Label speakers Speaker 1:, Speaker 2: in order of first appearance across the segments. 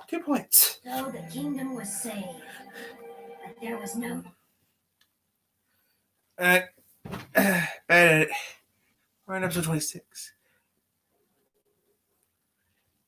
Speaker 1: 2 points.
Speaker 2: So the kingdom was saved, but there was no.
Speaker 1: Bad edit. We're on episode 26.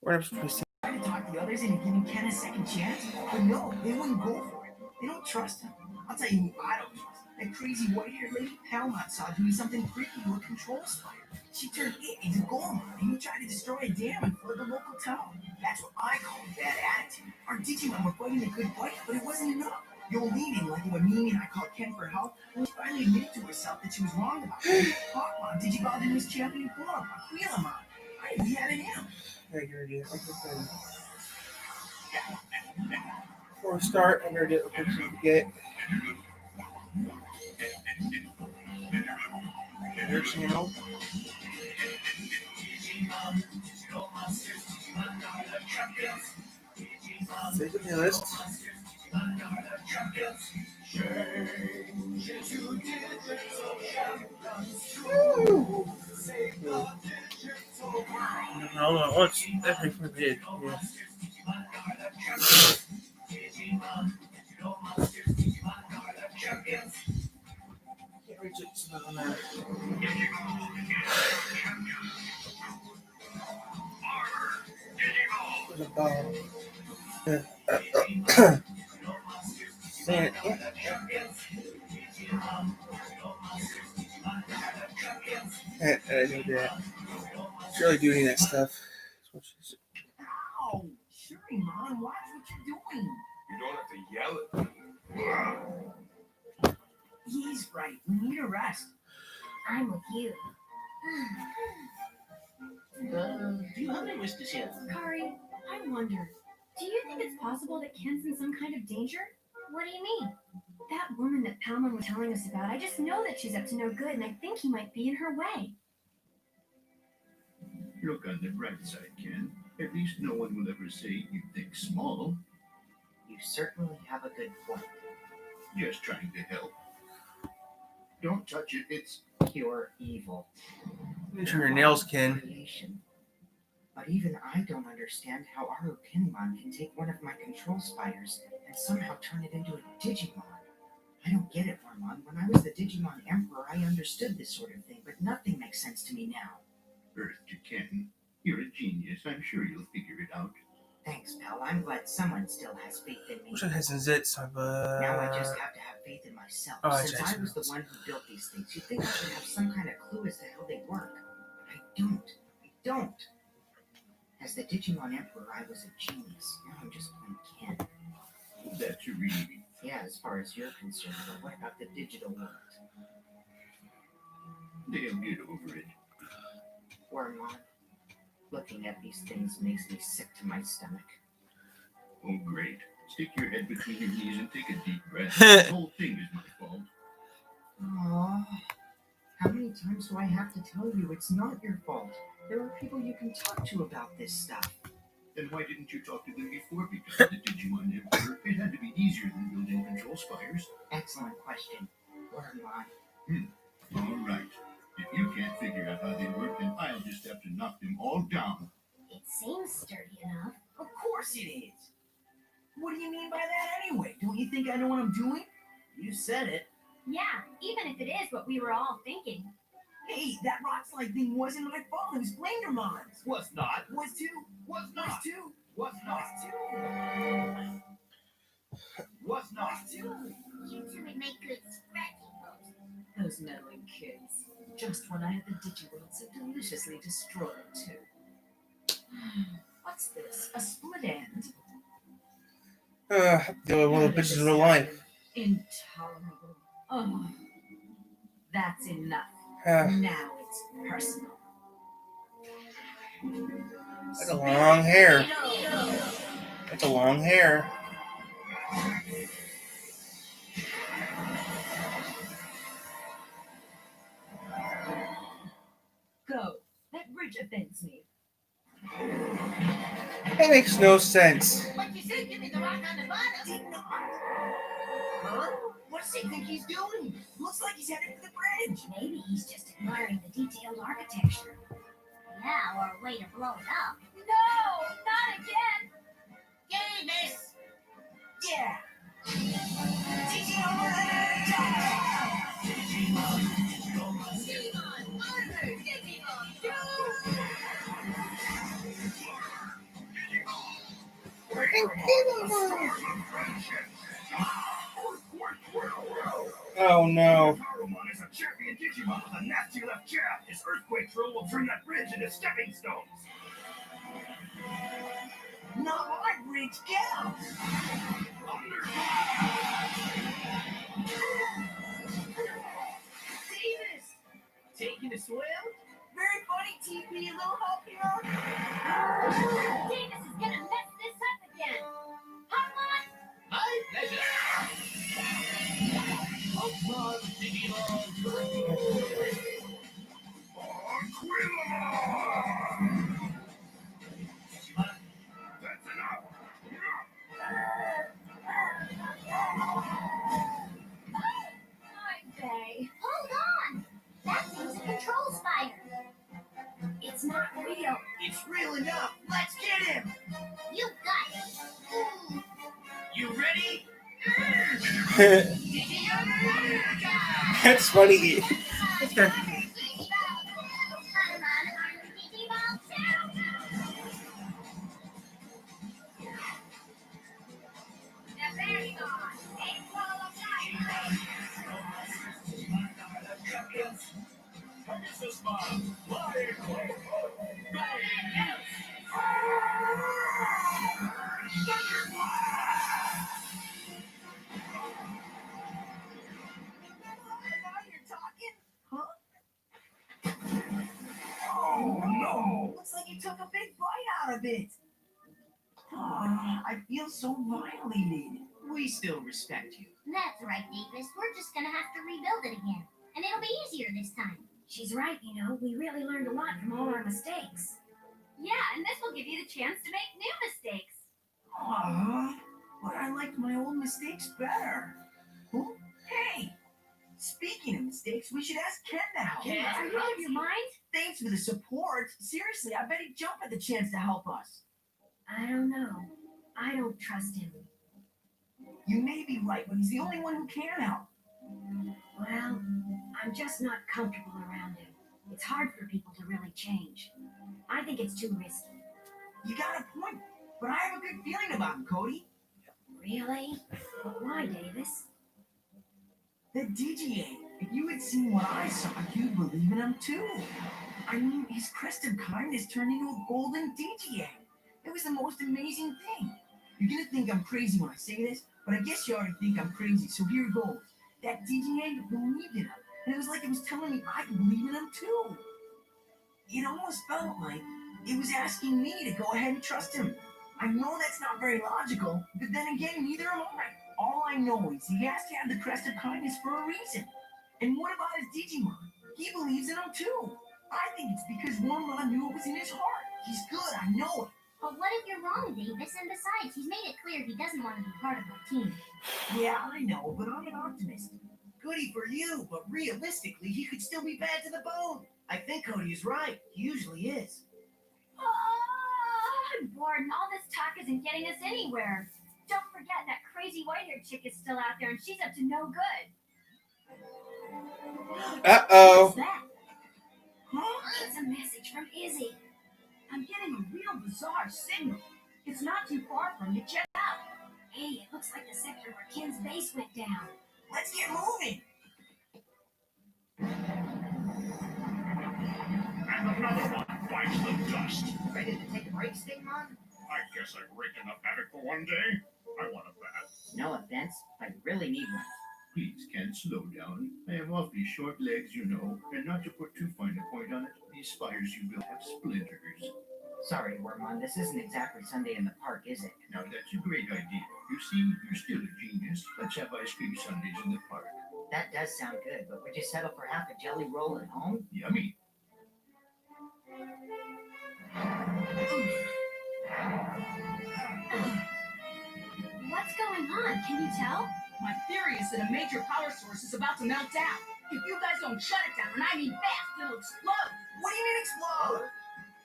Speaker 1: We're on episode 26.
Speaker 3: Try to talk the others into giving Ken a second chance, but no, they wouldn't go for it. They don't trust him. I'll tell you who I don't trust. That crazy white-haired lady Palmont saw doing something freaky to a control spire. She turned it into Golemon, and he tried to destroy a dam and flood the local town. That's what I call bad attitude. Our Digimon were fighting a good fight, but it wasn't enough. The old lady, like when Mimi and I called Ken for help, and she finally admitted to herself that she was wrong about it. Hawkmon digivolved into his champion form, Aquilamon. I knew he had it in him.
Speaker 1: Yeah, good idea. Before we start, I'm going to do a quick forget. Your channel. Save the playlist. Hold on, what's epic for me? Yeah. Can't reach it, so doesn't matter. There's a ball. Saying it. I need that. Shirley doing that stuff.
Speaker 3: Ow! Shurimon, watch what you're doing.
Speaker 4: You don't have to yell at me.
Speaker 3: He's right. We need a rest.
Speaker 2: I'm with you.
Speaker 5: Do you have any wish to share?
Speaker 6: Kari, I wonder, do you think it's possible that Ken's in some kind of danger?
Speaker 2: What do you mean?
Speaker 6: That woman that Palmon was telling us about, I just know that she's up to no good, and I think he might be in her way.
Speaker 5: Look on the bright side, Ken. At least no one will ever say you think small.
Speaker 7: You certainly have a good point.
Speaker 5: Just trying to help. Don't touch it, it's
Speaker 7: Pure evil.
Speaker 1: Make sure your nails, Ken.
Speaker 7: Creation. But even I don't understand how our Okinmon can take one of my control spires and somehow turn it into a Digimon. I don't get it, Ormond. When I was the Digimon Emperor, I understood this sort of thing, but nothing makes sense to me now.
Speaker 5: Earth to Ken. You're a genius. I'm sure you'll figure it out.
Speaker 7: Thanks, pal. I'm glad someone still has faith in me.
Speaker 1: Wish I had some zits, but
Speaker 7: Now I just have to have faith in myself. Since I was the one who built these things, you'd think I should have some kind of clue as to how they work. But I don't. I don't. As the Digimon Emperor, I was a genius. Now I'm just plain Ken.
Speaker 5: That's a relief.
Speaker 7: Yeah, as far as you're concerned, but what about the digital world?
Speaker 5: They'll get over it.
Speaker 7: Wormlon, looking at these things makes me sick to my stomach.
Speaker 5: Oh, great. Stick your head between your knees and take a deep breath. The whole thing is my fault.
Speaker 7: Aww. How many times do I have to tell you it's not your fault? There are people you can talk to about this stuff.
Speaker 5: Then why didn't you talk to them before? Because of the Digimon Emperor, it had to be easier than building control spires.
Speaker 7: Excellent question. Wormlon.
Speaker 5: All right. If you can't figure out how they work, then I'll just have to knock them all down.
Speaker 2: It seems sturdy enough.
Speaker 3: Of course it is. What do you mean by that anyway? Don't you think I know what I'm doing? You said it.
Speaker 6: Yeah, even if it is what we were all thinking.
Speaker 3: Hey, that rock slide thing wasn't my fault. It was Blendermon's.
Speaker 4: Was not.
Speaker 3: Was too.
Speaker 4: Was
Speaker 3: Was
Speaker 4: not.
Speaker 3: too.
Speaker 4: Was not.
Speaker 3: Was too.
Speaker 4: Was not.
Speaker 3: Was too.
Speaker 2: You two would make good scratchy folks.
Speaker 8: Those meddling kids. Just when I had the Digiworld so deliciously destroyed, too. What's this? A split end?
Speaker 1: The only one of the bitches in real life.
Speaker 8: Intolerable. Oh, that's enough. Now it's personal.
Speaker 1: That's a long hair. That's a long hair.
Speaker 8: Go. That bridge offends me.
Speaker 1: That makes no sense.
Speaker 2: But you said give me the rock on the bottom.
Speaker 3: Did not. Huh? What does he think he's doing? Looks like he's headed for the bridge.
Speaker 2: Maybe he's just admiring the detailed architecture. Yeah, or a way to blow it up.
Speaker 6: No, not again.
Speaker 2: Game
Speaker 1: Oh no.
Speaker 5: Tarumon is a champion Digimon with a nasty left jab. His earthquake throw will turn that bridge into stepping stones.
Speaker 3: Not my bridge, get him!
Speaker 8: Davis! Taking a swim?
Speaker 3: Very funny, TP, a little help here.
Speaker 6: Davis is gonna mess this up again. Pokemon!
Speaker 4: My pleasure. Pokemon Digimon.
Speaker 5: That's enough.
Speaker 6: Okay.
Speaker 2: Hold on! That thing's a control spider.
Speaker 6: It's not real.
Speaker 3: It's real enough. Let's get him.
Speaker 2: You got it.
Speaker 4: You ready?
Speaker 1: That's funny.
Speaker 4: Pegasus Bomb. Flying Wave. Go Else.
Speaker 3: Now you're talking? Huh? Oh, no. Looks like you took a big bite out of it. I feel so violated.
Speaker 7: We still respect you.
Speaker 2: That's right, Davis. We're just gonna have to rebuild it again. And it'll be easier this time.
Speaker 6: She's right, you know. We really learned a lot from all our mistakes. Yeah, and this will give you the chance to make new mistakes.
Speaker 3: But I liked my old mistakes better. Huh? Hey! Speaking of mistakes, we should ask Ken now.
Speaker 8: Ken?
Speaker 6: Are you out of your mind?
Speaker 3: Thanks for the support. Seriously, I bet he'd jump at the chance to help us.
Speaker 6: I don't know. I don't trust him.
Speaker 3: You may be right, but he's the only one who can help.
Speaker 6: Well, I'm just not comfortable around him. It's hard for people to really change. I think it's too risky.
Speaker 3: You got a point, but I have a good feeling about him, Cody.
Speaker 6: Really? But why, Davis?
Speaker 3: The DGA. If you had seen what I saw, you'd believe in him too. I mean, his crest of kindness turned into a golden DGA. It was the most amazing thing. You're gonna think I'm crazy when I say this, but I guess you already think I'm crazy, so here goes. That DGA believed in him, and it was like it was telling me I could believe in him too. It almost felt like it was asking me to go ahead and trust him. I know that's not very logical, but then again, neither am I. All I know is he has to have the crest of kindness for a reason. And what about his Digimon? He believes in him too. I think it's because Wormrod knew it was in his heart. He's good, I know it.
Speaker 2: But what if you're wrong, Davis? And besides, he's made it clear he doesn't want to be part of my team.
Speaker 3: Yeah, I know, but I'm an optimist. Goody for you, but realistically, he could still be bad to the bone. I think Cody is right. He usually is.
Speaker 6: I'm bored, and all this talk isn't getting us anywhere. Don't forget that crazy white-haired chick is still out there, and she's up to no good.
Speaker 1: Uh-oh.
Speaker 6: What's that?
Speaker 3: Huh?
Speaker 6: It's a message from Izzy.
Speaker 8: I'm getting a real bizarre signal. It's not too far from you. Check out.
Speaker 6: Hey, it looks like the sector where Ken's base went down.
Speaker 3: Let's get moving.
Speaker 5: And another one bites the dust.
Speaker 7: Ready to take a break, Stigmon?
Speaker 5: I guess I've raked enough havoc for one day. I want a bath.
Speaker 7: No offense, but you really need one.
Speaker 5: Please, Ken, slow down. I have awfully short legs, you know, and not to put too fine a point on it, these spires you built have splinters.
Speaker 7: Sorry, Wormon, this isn't exactly Sunday in the park, is it?
Speaker 5: Now, that's a great idea. You see, you're still a genius. Let's have ice cream sundaes in the park.
Speaker 7: That does sound good, but would you settle for half a jelly roll at home?
Speaker 5: Yummy.
Speaker 6: What's going on? Can you tell?
Speaker 8: My theory is that a major power source is about to melt down. If you guys don't shut it down, and I mean fast, it'll explode.
Speaker 3: What do you mean explode?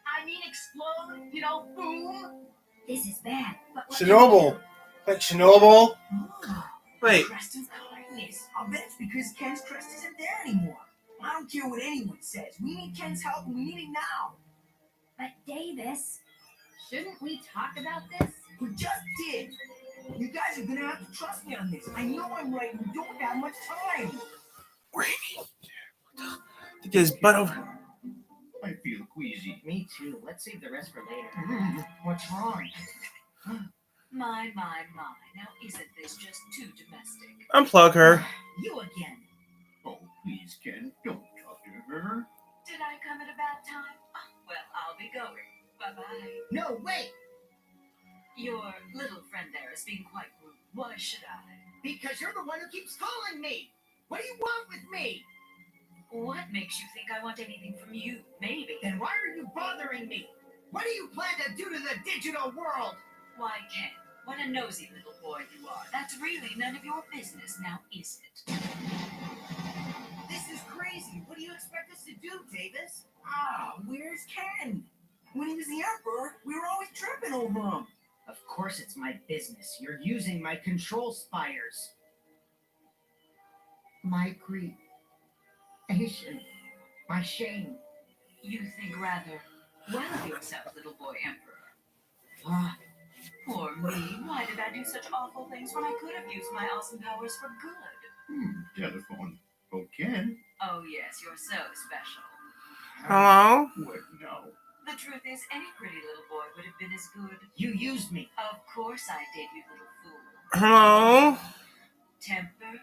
Speaker 8: I mean explode, you know, boom.
Speaker 6: This is bad. But what
Speaker 1: Chernobyl. Like Chernobyl?
Speaker 3: Oh,
Speaker 1: Wait.
Speaker 3: crest of kindness. I'll bet it's because Ken's crest isn't there anymore. I don't care what anyone says. We need Ken's help, and we need it now.
Speaker 6: But Davis,
Speaker 8: Shouldn't we talk about this?
Speaker 3: We just did. You guys are gonna have to trust me on this. I know I'm right. We don't have much time.
Speaker 1: To get his butt over.
Speaker 5: I feel queasy.
Speaker 7: Me too. Let's save the rest for later. What's wrong?
Speaker 8: My. Now isn't this just too domestic?
Speaker 1: Unplug her.
Speaker 3: You again.
Speaker 5: Oh, please, Ken, don't talk to her.
Speaker 8: Did I come at a bad time? Oh, well, I'll be going. Bye-bye.
Speaker 3: No, wait.
Speaker 8: Your little friend there is being quite rude. Why should I?
Speaker 3: Because you're the one who keeps calling me. What do you want with me?
Speaker 8: What makes you think I want anything from you? Maybe.
Speaker 3: Then why are you bothering me? What do you plan to do to the digital world?
Speaker 8: Why, Ken, what a nosy little boy you are. That's really none of your business, now is it?
Speaker 3: This is crazy. What do you expect us to do, Davis? Where's Ken? When he was the Emperor, we were always tripping over him.
Speaker 7: Of course it's my business. You're using my control spires. My creation. My shame.
Speaker 8: You think rather well of yourself, little boy Emperor.
Speaker 7: Ah,
Speaker 8: Poor me. Why did I do such awful things when I could have used my awesome powers for good?
Speaker 5: Telephone. Oh, Ken?
Speaker 8: Oh, yes, you're so special.
Speaker 1: Hello?
Speaker 5: What now?
Speaker 8: The truth is, any pretty little boy would have been as good.
Speaker 3: You used me.
Speaker 8: Of course I did, you little fool.
Speaker 1: Hello?
Speaker 8: Temper.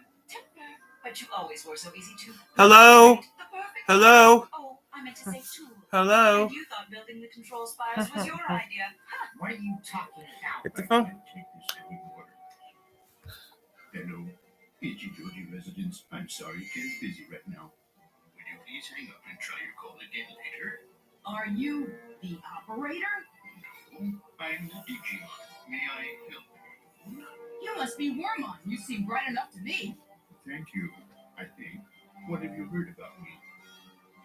Speaker 8: But you always were so easy to...
Speaker 1: Hello?
Speaker 8: The perfect...
Speaker 1: Hello?
Speaker 8: Oh, I meant to say tool.
Speaker 1: Hello?
Speaker 8: And you thought building the control spires was your idea.
Speaker 3: What are you talking about?
Speaker 1: Get the
Speaker 5: I
Speaker 1: phone.
Speaker 5: can't take this anymore. Hello, Ichijoji residents. I'm sorry, Ken's busy right now. Would you please hang up and try your call again later?
Speaker 8: Are you the operator?
Speaker 5: No, I'm the Digimon. May I help you?
Speaker 8: You must be Wormon. You seem bright enough to me.
Speaker 5: Thank you, I think. What have you heard about me?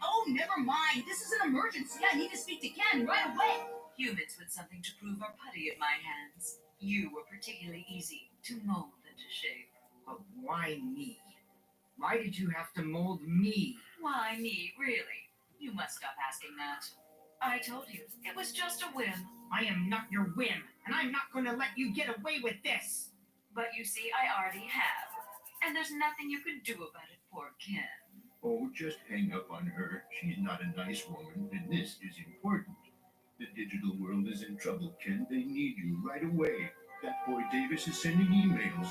Speaker 8: Oh, never mind. This is an emergency. I need to speak to Ken right away. Humans with something to prove are putty in my hands. You were particularly easy to mold and to shape.
Speaker 7: but why me? Why did you have to mold me?
Speaker 8: Why me, really? You must stop asking that. I told you, it was just a whim.
Speaker 7: I am not your whim, and I'm not going to let you get away with this.
Speaker 8: But you see, I already have. And there's nothing you can do about it, poor Ken.
Speaker 5: Oh, just hang up on her. She's not a nice woman, and this is important. The digital world is in trouble, Ken. They need you right away. That boy Davis is sending emails.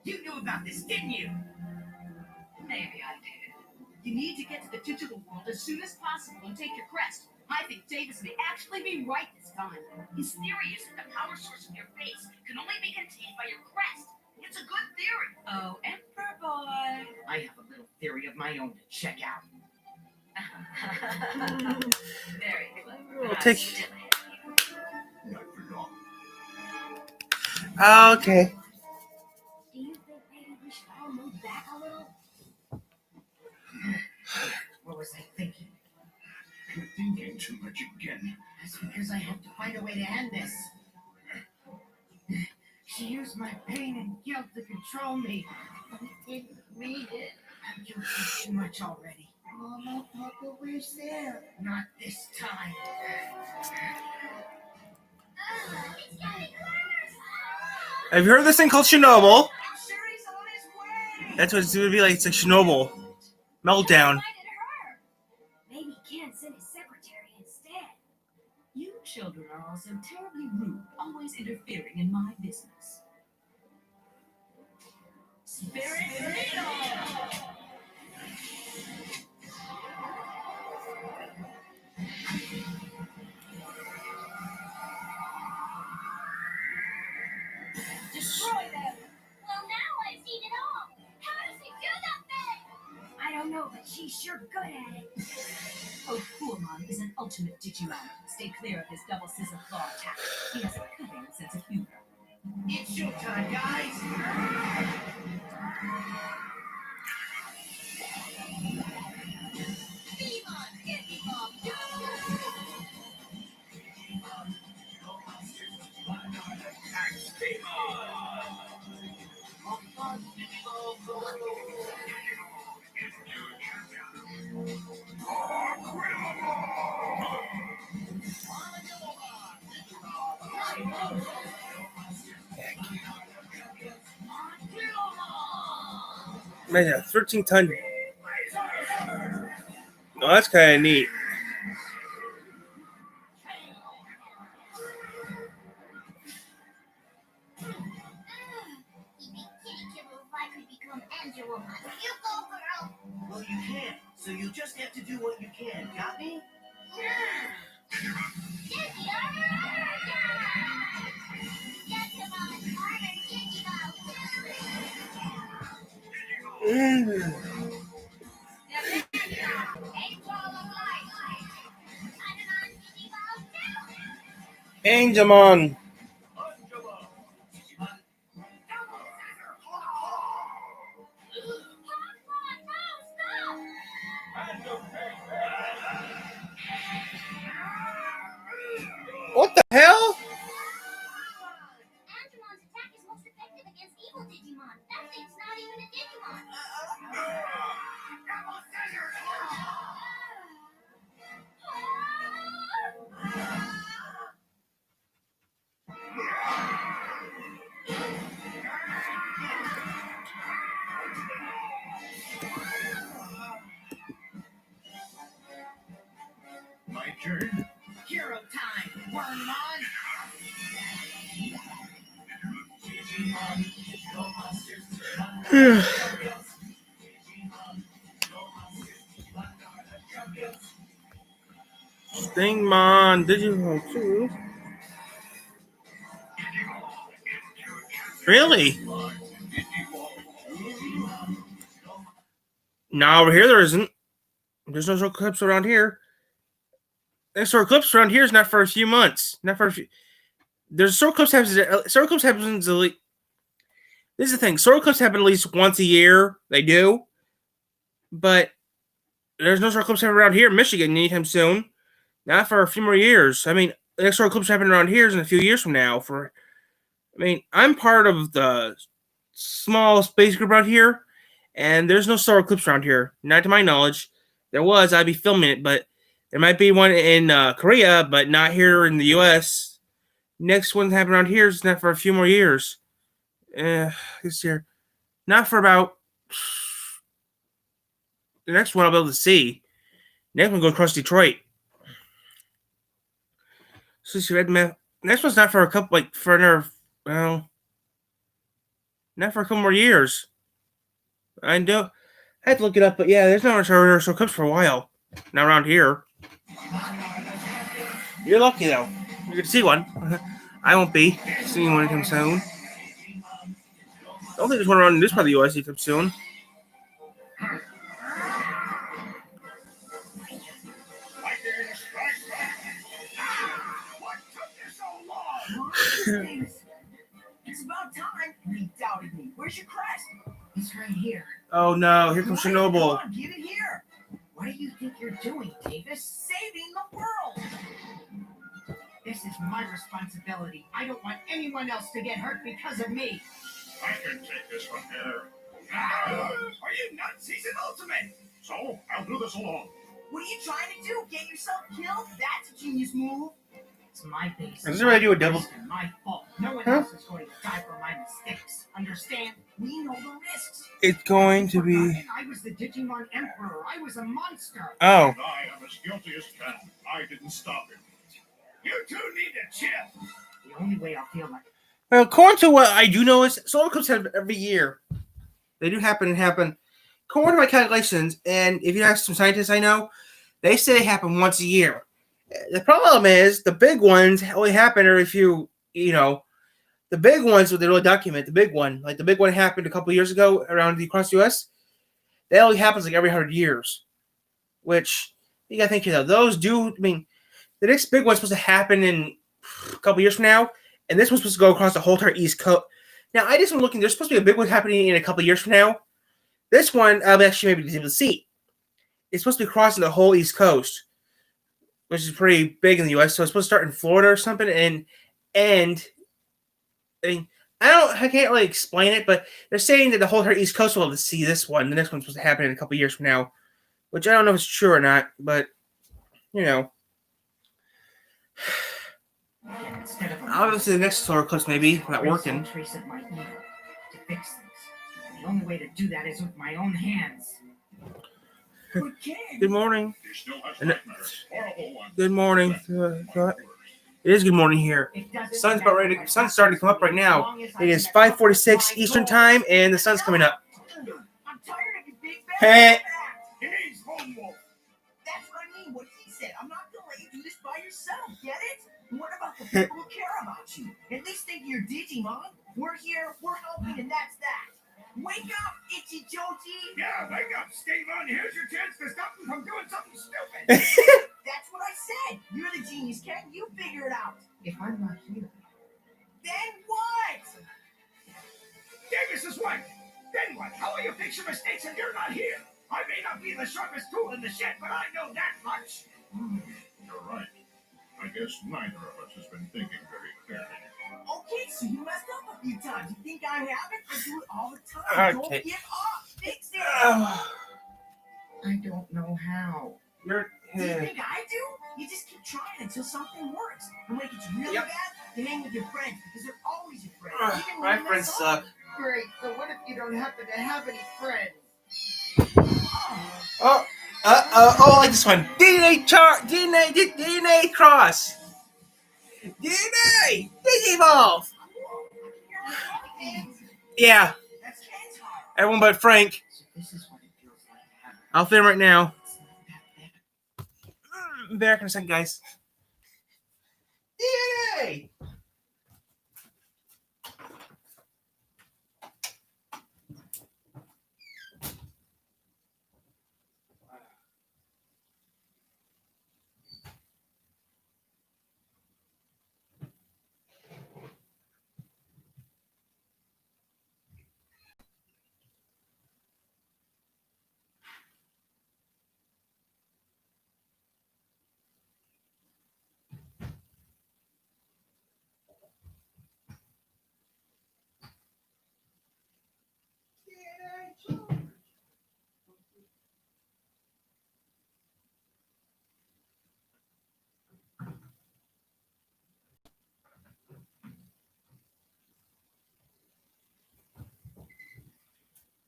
Speaker 3: You knew about this, didn't you?
Speaker 8: Maybe I did.
Speaker 9: You need to get to the digital world as soon as possible and take your crest. I think Davis may actually be right this time. His theory is that the power source in your face can only be contained by your crest. It's a good theory.
Speaker 8: Oh, Emperor boy.
Speaker 7: I have a little theory of my own to check out.
Speaker 8: Very clever.
Speaker 1: We'll
Speaker 8: but I
Speaker 1: take-
Speaker 8: still hate you.
Speaker 5: Not for long.
Speaker 1: Okay.
Speaker 6: Do you think maybe we should all move back a little?
Speaker 7: What was I thinking?
Speaker 5: You're thinking too much again.
Speaker 3: That's because I have to find a way to end this. She used my pain and guilt to control me.
Speaker 9: I didn't read it.
Speaker 3: I've guilted you too much already.
Speaker 9: Mama, Papa, where's there?
Speaker 3: Not this time.
Speaker 1: Have you heard of this thing called Chernobyl?
Speaker 3: I'm sure he's on his way.
Speaker 1: That's what it's going to be like. It's like Chernobyl. Meltdown.
Speaker 6: Maybe Ken sent his secretary instead.
Speaker 9: You children are all so terribly rude, always interfering in my business. Spirit Needle! Destroy them!
Speaker 2: Well, now I've seen it all. How does he do that thing?
Speaker 6: I don't know, but she's sure good at it.
Speaker 9: Oh, Poormon is an ultimate Digimon. Stay clear of his double scissor claw attack. He has a cutting sense of humor.
Speaker 3: It's showtime, guys.
Speaker 1: Man, a 13-ton. Oh, that's kind of neat.
Speaker 2: You go, girl.
Speaker 3: Well, you can, so you'll just have to do what you can. Got me?
Speaker 1: Angemon. What the hell?
Speaker 2: Angemon's attack is most effective against evil Digimon. That thing's not even a Digimon.
Speaker 5: My turn.
Speaker 3: Hero time, Wormmon!
Speaker 1: Stingmon, Digimon 2. Really? No, over here there isn't. There's no clips around here. There's clips around here is not for a few months. Not for a few. There's clips happens. Clips happens. This is the thing. Clips happen at least once a year. They do, but there's no clips happen around here in Michigan anytime soon. Not for a few more years. I mean, the next clips happen around here is in a few years from now. I'm part of the small space group around here, and there's no solar eclipse around here. Not to my knowledge. There was, I'd be filming it, but there might be one in Korea, but not here in the U.S. Next one happening around here is not for a few more years. This year. Not for about... The next one I'll be able to see. Next one goes across Detroit. So see, red map. Next one's not for a couple, for another, not for a couple more years. I had to look it up, but yeah, there's not much so clips for a while. Not around here. You're lucky though. You can see one. I won't be seeing one anytime soon. I don't think there's one around in this part of the U.S. anytime soon.
Speaker 3: It's about time. You doubted me. Where's your crest? It's right here.
Speaker 1: Oh no, here comes Chernobyl.
Speaker 3: Come on, give it here. What do you think you're doing, Davis? Saving the world. This is my responsibility. I don't want anyone else to get hurt because of me.
Speaker 5: I can take this from here.
Speaker 4: Are you nuts? He's an ultimate.
Speaker 5: So, I'll do this alone.
Speaker 3: What are you trying to do? Get yourself killed? That's a genius move. It's my base.
Speaker 1: Does it really do a double?
Speaker 3: My fault. No one else is going to die for my mistakes. Understand? We know the risks.
Speaker 1: It's going to be...
Speaker 3: I was the Digimon Emperor. I was a monster.
Speaker 1: Oh.
Speaker 5: I am as guilty as Ken. I didn't stop him.
Speaker 4: You two need to chill.
Speaker 3: The only way I'll feel like...
Speaker 1: Well, according to what I do know is solar eclipses happen every year. They do happen. According to my calculations, and if you ask some scientists I know, they say they happen once a year. The problem is the big ones only happen every few, the big ones they really document. The big one, like the big one happened a couple of years ago across the U.S. That only happens like every 100 years, which you gotta think, those do. The next big one's supposed to happen in a couple of years from now, and this one's supposed to go across the whole entire East Coast. Now, I just been looking. There's supposed to be a big one happening in a couple of years from now. This one, I'll actually maybe able to see. It's supposed to be crossing the whole East Coast, which is pretty big in the U.S. So it's supposed to start in Florida or something, and I can't really explain it, but they're saying that the whole East Coast will be able to see this one. The next one's supposed to happen in a couple of years from now, which I don't know if it's true or not, but
Speaker 7: instead of a
Speaker 1: I'll go to the next solar eclipse, maybe. Not
Speaker 7: erase
Speaker 1: working.
Speaker 7: some trace of my evil to fix things. And the only way to do that is with my own hands.
Speaker 3: But Ken,
Speaker 1: Good morning.
Speaker 5: He still has
Speaker 1: And-
Speaker 5: nightmares. Horrible ones.
Speaker 1: Good morning.
Speaker 5: Worse.
Speaker 1: It is good morning here.
Speaker 7: It doesn't
Speaker 1: Sun's about ready.
Speaker 7: matter
Speaker 1: Sun's starting to come up right now. It is 5:46 Eastern time, and the sun's coming up.
Speaker 3: I'm tired of your big bad
Speaker 1: Hey.
Speaker 3: act.
Speaker 5: He means Lone Wolf.
Speaker 3: That's what I mean, what he said. I'm not gonna let you do this by yourself, get it? And what about the people who care about you? At least think of your Digimon. We're here, we're helping, and that's that. Wake up, Itchy Joji!
Speaker 5: Yeah, wake up, Steven. Here's your chance to stop him from doing something stupid.
Speaker 3: That's what I said! You're the genius, Ken. You figure it out.
Speaker 7: if I'm not here.
Speaker 3: Then what?
Speaker 5: Davis is right. Then what? How will you fix your mistakes if you're not here? I may not be the sharpest tool in the shed, but I know that much. You're right. I guess neither of us has been thinking very clearly.
Speaker 3: Okay, so you messed up a few times. You think I haven't? I do it all the time.
Speaker 1: Okay.
Speaker 3: Don't give up. Fix it.
Speaker 7: I don't know how.
Speaker 1: You're.
Speaker 3: Do you think I do? You just keep trying until something works. And when it gets really
Speaker 1: Yep.
Speaker 3: bad, you hang with your friends because they're always your friends. Even when
Speaker 1: My
Speaker 3: you mess
Speaker 1: friends
Speaker 3: up.
Speaker 1: suck.
Speaker 3: Great. So what if you don't happen to have any friends?
Speaker 1: Oh, I like this one. DNA cross. DNA Digivolve. Yeah,
Speaker 3: That's Ken's heart.
Speaker 1: everyone but Frank.
Speaker 7: So this is what it feels like to have
Speaker 1: I'll film right now.
Speaker 7: it's not that bad.
Speaker 1: Back in a second, guys. DNA.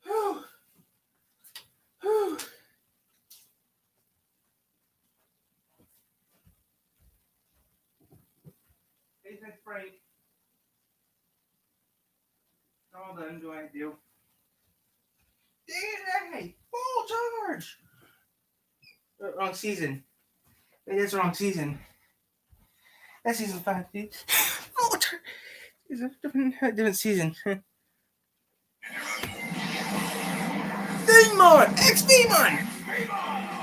Speaker 1: Whew. Whew. Hey, thanks, Frank. All done. Do I do? DNA full charge. Wrong season. Maybe that's the wrong season. That's season 5, dude. Full charge. It's a different season. Digimon! X-Demon!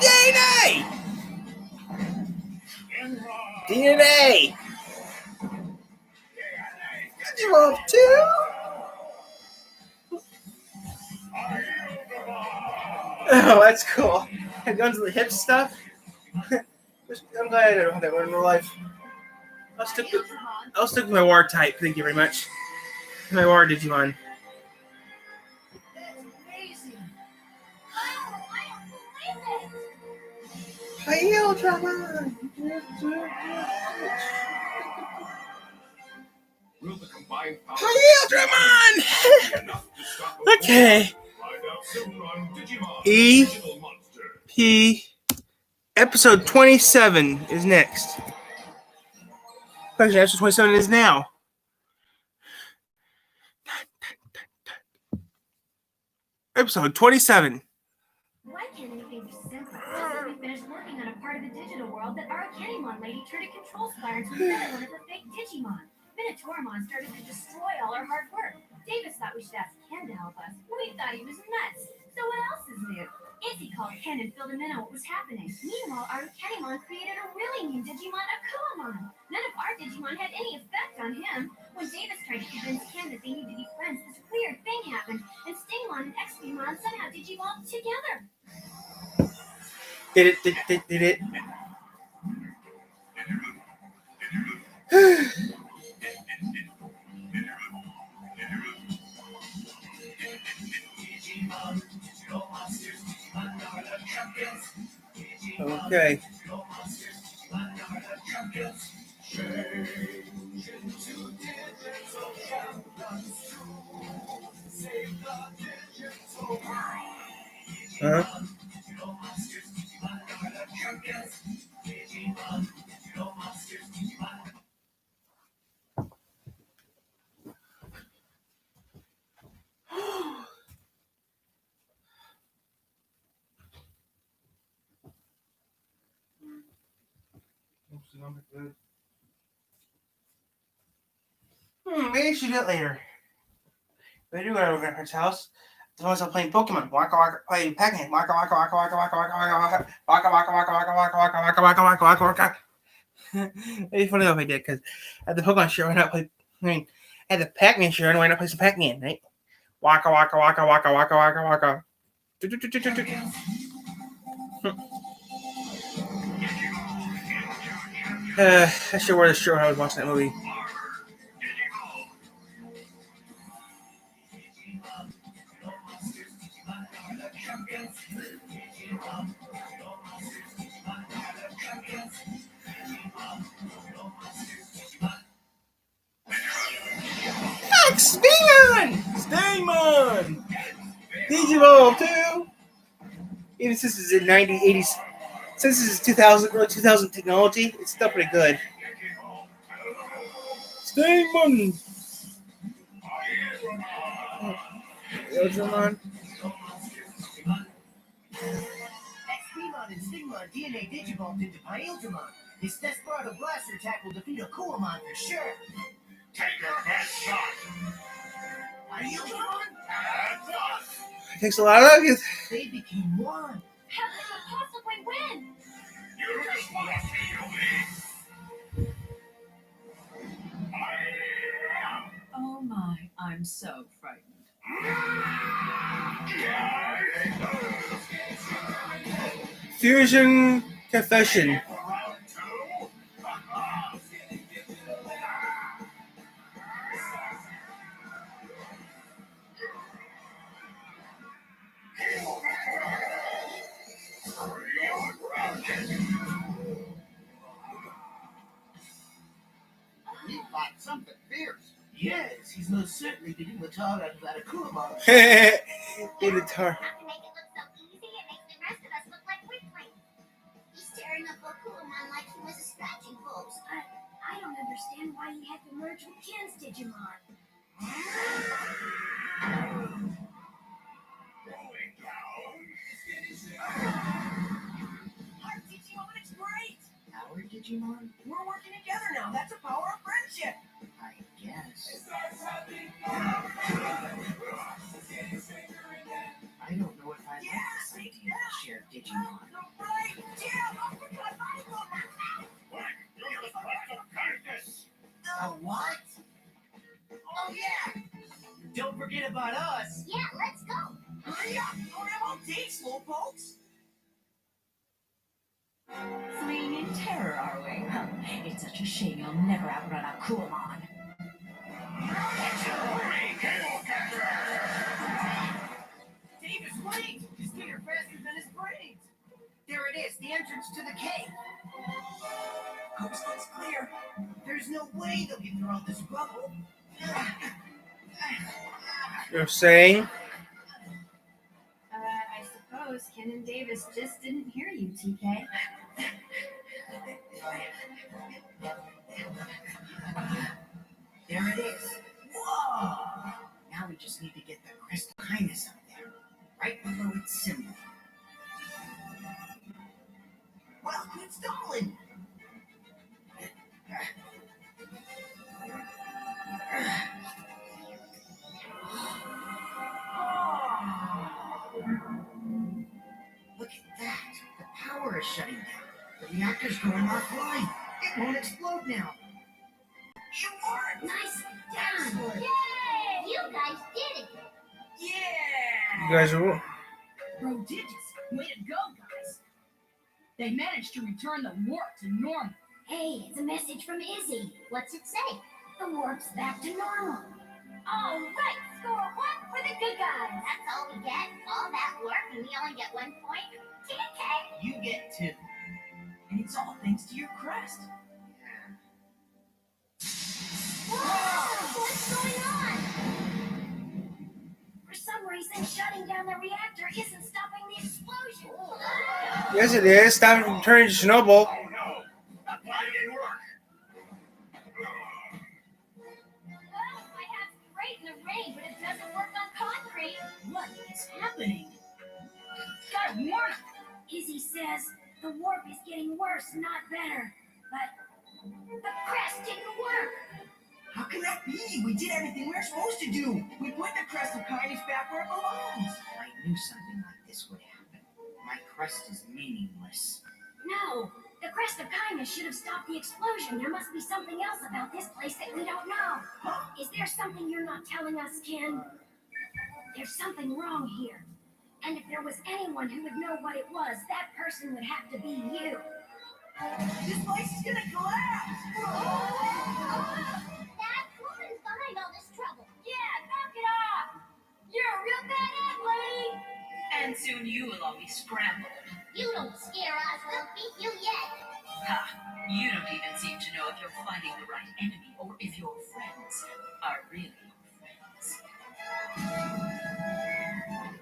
Speaker 1: DNA! DNA! Digimon 2! Oh, that's cool. Guns to the hip stuff. I'm glad I don't have that one in real life. I'll stick with my war type. Thank you very much. My war Digimon.
Speaker 3: That's amazing.
Speaker 2: Wow, I don't believe it.
Speaker 1: Hail, Dramon!
Speaker 5: Will the combined power
Speaker 1: Hail, Dramon!
Speaker 5: be enough to stop the
Speaker 1: Okay.
Speaker 5: Find out soon on Digimon,
Speaker 1: E-
Speaker 5: Digital Monster.
Speaker 1: Episode 27 is next. Actually, episode 27 is now. Episode 27.
Speaker 6: Why can't anything be simple? Just as we finished working on a part of the digital world that our Kenimon lady turned a control spire into another one of her fake Digimon. Minotaurmon started to destroy all our hard work. Davis thought we should ask Ken to help us. We thought he was nuts. So what else is new? Izzy called Ken and filled him in on what was happening. Meanwhile, our Kenimon created a really mean Digimon, Akuamon. None of our Digimon had any effect on him. When Davis tried to convince Ken that they need to be friends, this weird thing happened, and Stingmon and X-Demon somehow Digivolved together.
Speaker 1: Did it? Okay. Huh? Maybe I should do it later. We do go over at her house. The ones I'm playing Pokemon. Waka waka, playing Pac-Man. Waka waka waka waka waka waka waka waka waka waka waka waka waka waka waka waka waka waka. It'd be funny though if I did, because at the Pokemon show, why not play? I mean, at the Pac-Man show, why not play some Pac-Man, right? Waka waka waka waka waka waka waka. I should wear the shirt when I was watching that movie. Digimon! Digimon 2! Even since it's in 90s, 80s, since this is 2000, early 2000 technology, it's still pretty good. Digimon! Digimon.
Speaker 3: S-2 and Stigma DNA Digimon into Pailtamon. His Desperado Blaster attack will defeat a Kuamon for sure.
Speaker 5: Take your best shot.
Speaker 3: Pailtamon?
Speaker 1: It takes a lot of luck.
Speaker 3: They became one.
Speaker 6: How could you possibly win?
Speaker 5: You just want to feel me.
Speaker 8: Oh my, I'm so frightened.
Speaker 1: Fusion Confession.
Speaker 3: He fought something fierce. Yes, he's most certainly getting the tar out of that Kuamon.
Speaker 1: Be the tar.
Speaker 2: Not to make it look so easy, it makes the rest of us look like weaklings. He's tearing up Pokemon like he was a scratching post.
Speaker 6: I don't understand why he had to merge with Ken's Digimon.
Speaker 3: Our Digimon, it's great. Our Digimon? We're working together now. That's a power of friendship. I guess. I don't know if I like this idea of shared Digimon. Right. A what? Oh yeah! Don't forget about us.
Speaker 2: Yeah, let's go.
Speaker 3: Hurry up! Don't have all day, slowpokes.
Speaker 8: Fleeing in terror, are we? It's such a shame you'll never outrun a Kuamon.
Speaker 3: Davis, wait! His feet are faster than his brains. There it is, the entrance to the cave. Coast looks clear. There's no way they'll get through all this rubble.
Speaker 1: You're saying?
Speaker 6: I suppose Ken and Davis just didn't hear you, TK.
Speaker 3: There it is. Whoa! Now we just need to get the crystal highness up there, right below its symbol. Well, quit stalling. Look at that. The power is shutting down. The reactor's going offline. It won't explode now. It worked!
Speaker 2: Nice done.
Speaker 3: Excellent.
Speaker 2: Yay! You guys did it.
Speaker 3: Yeah!
Speaker 1: You guys are.
Speaker 9: Prodigious. Way to go, guys. They managed to return the warp to normal.
Speaker 2: Hey, it's a message from Izzy. What's it say? The warp's back to normal.
Speaker 6: All right, score one for the good guys.
Speaker 2: That's all we get? All that work and we only get 1 point? TK.
Speaker 3: You get 2. And it's all thanks to your crest. Yeah.
Speaker 1: Yes, it is. Stop it from turning to Chernobyl.
Speaker 5: Oh no! That plan didn't work!
Speaker 6: My hat's great in the rain, but it doesn't work on concrete.
Speaker 9: What is happening? Gotta warn him.
Speaker 6: Izzy says the warp is getting worse, not better. But the crest didn't work.
Speaker 3: How can that be? We did everything we were supposed to do. We put the crest of kindness back where it belongs.
Speaker 7: I knew something like this would happen. My crest is meaningless.
Speaker 6: No, the crest of kindness should have stopped the explosion. There must be something else about this place that we don't know. Is there something you're not telling us, Ken? There's something wrong here. And if there was anyone who would know what it was, that person would have to be you.
Speaker 3: This place is gonna collapse.
Speaker 2: Dad, Coleman's behind all this trouble.
Speaker 6: Yeah, knock it off! You're a real bad egg, lady!
Speaker 8: And soon you will all be scrambled.
Speaker 2: You don't scare us. We'll beat you yet.
Speaker 8: Ha! You don't even seem to know if you're fighting the right enemy or if your friends are really your friends.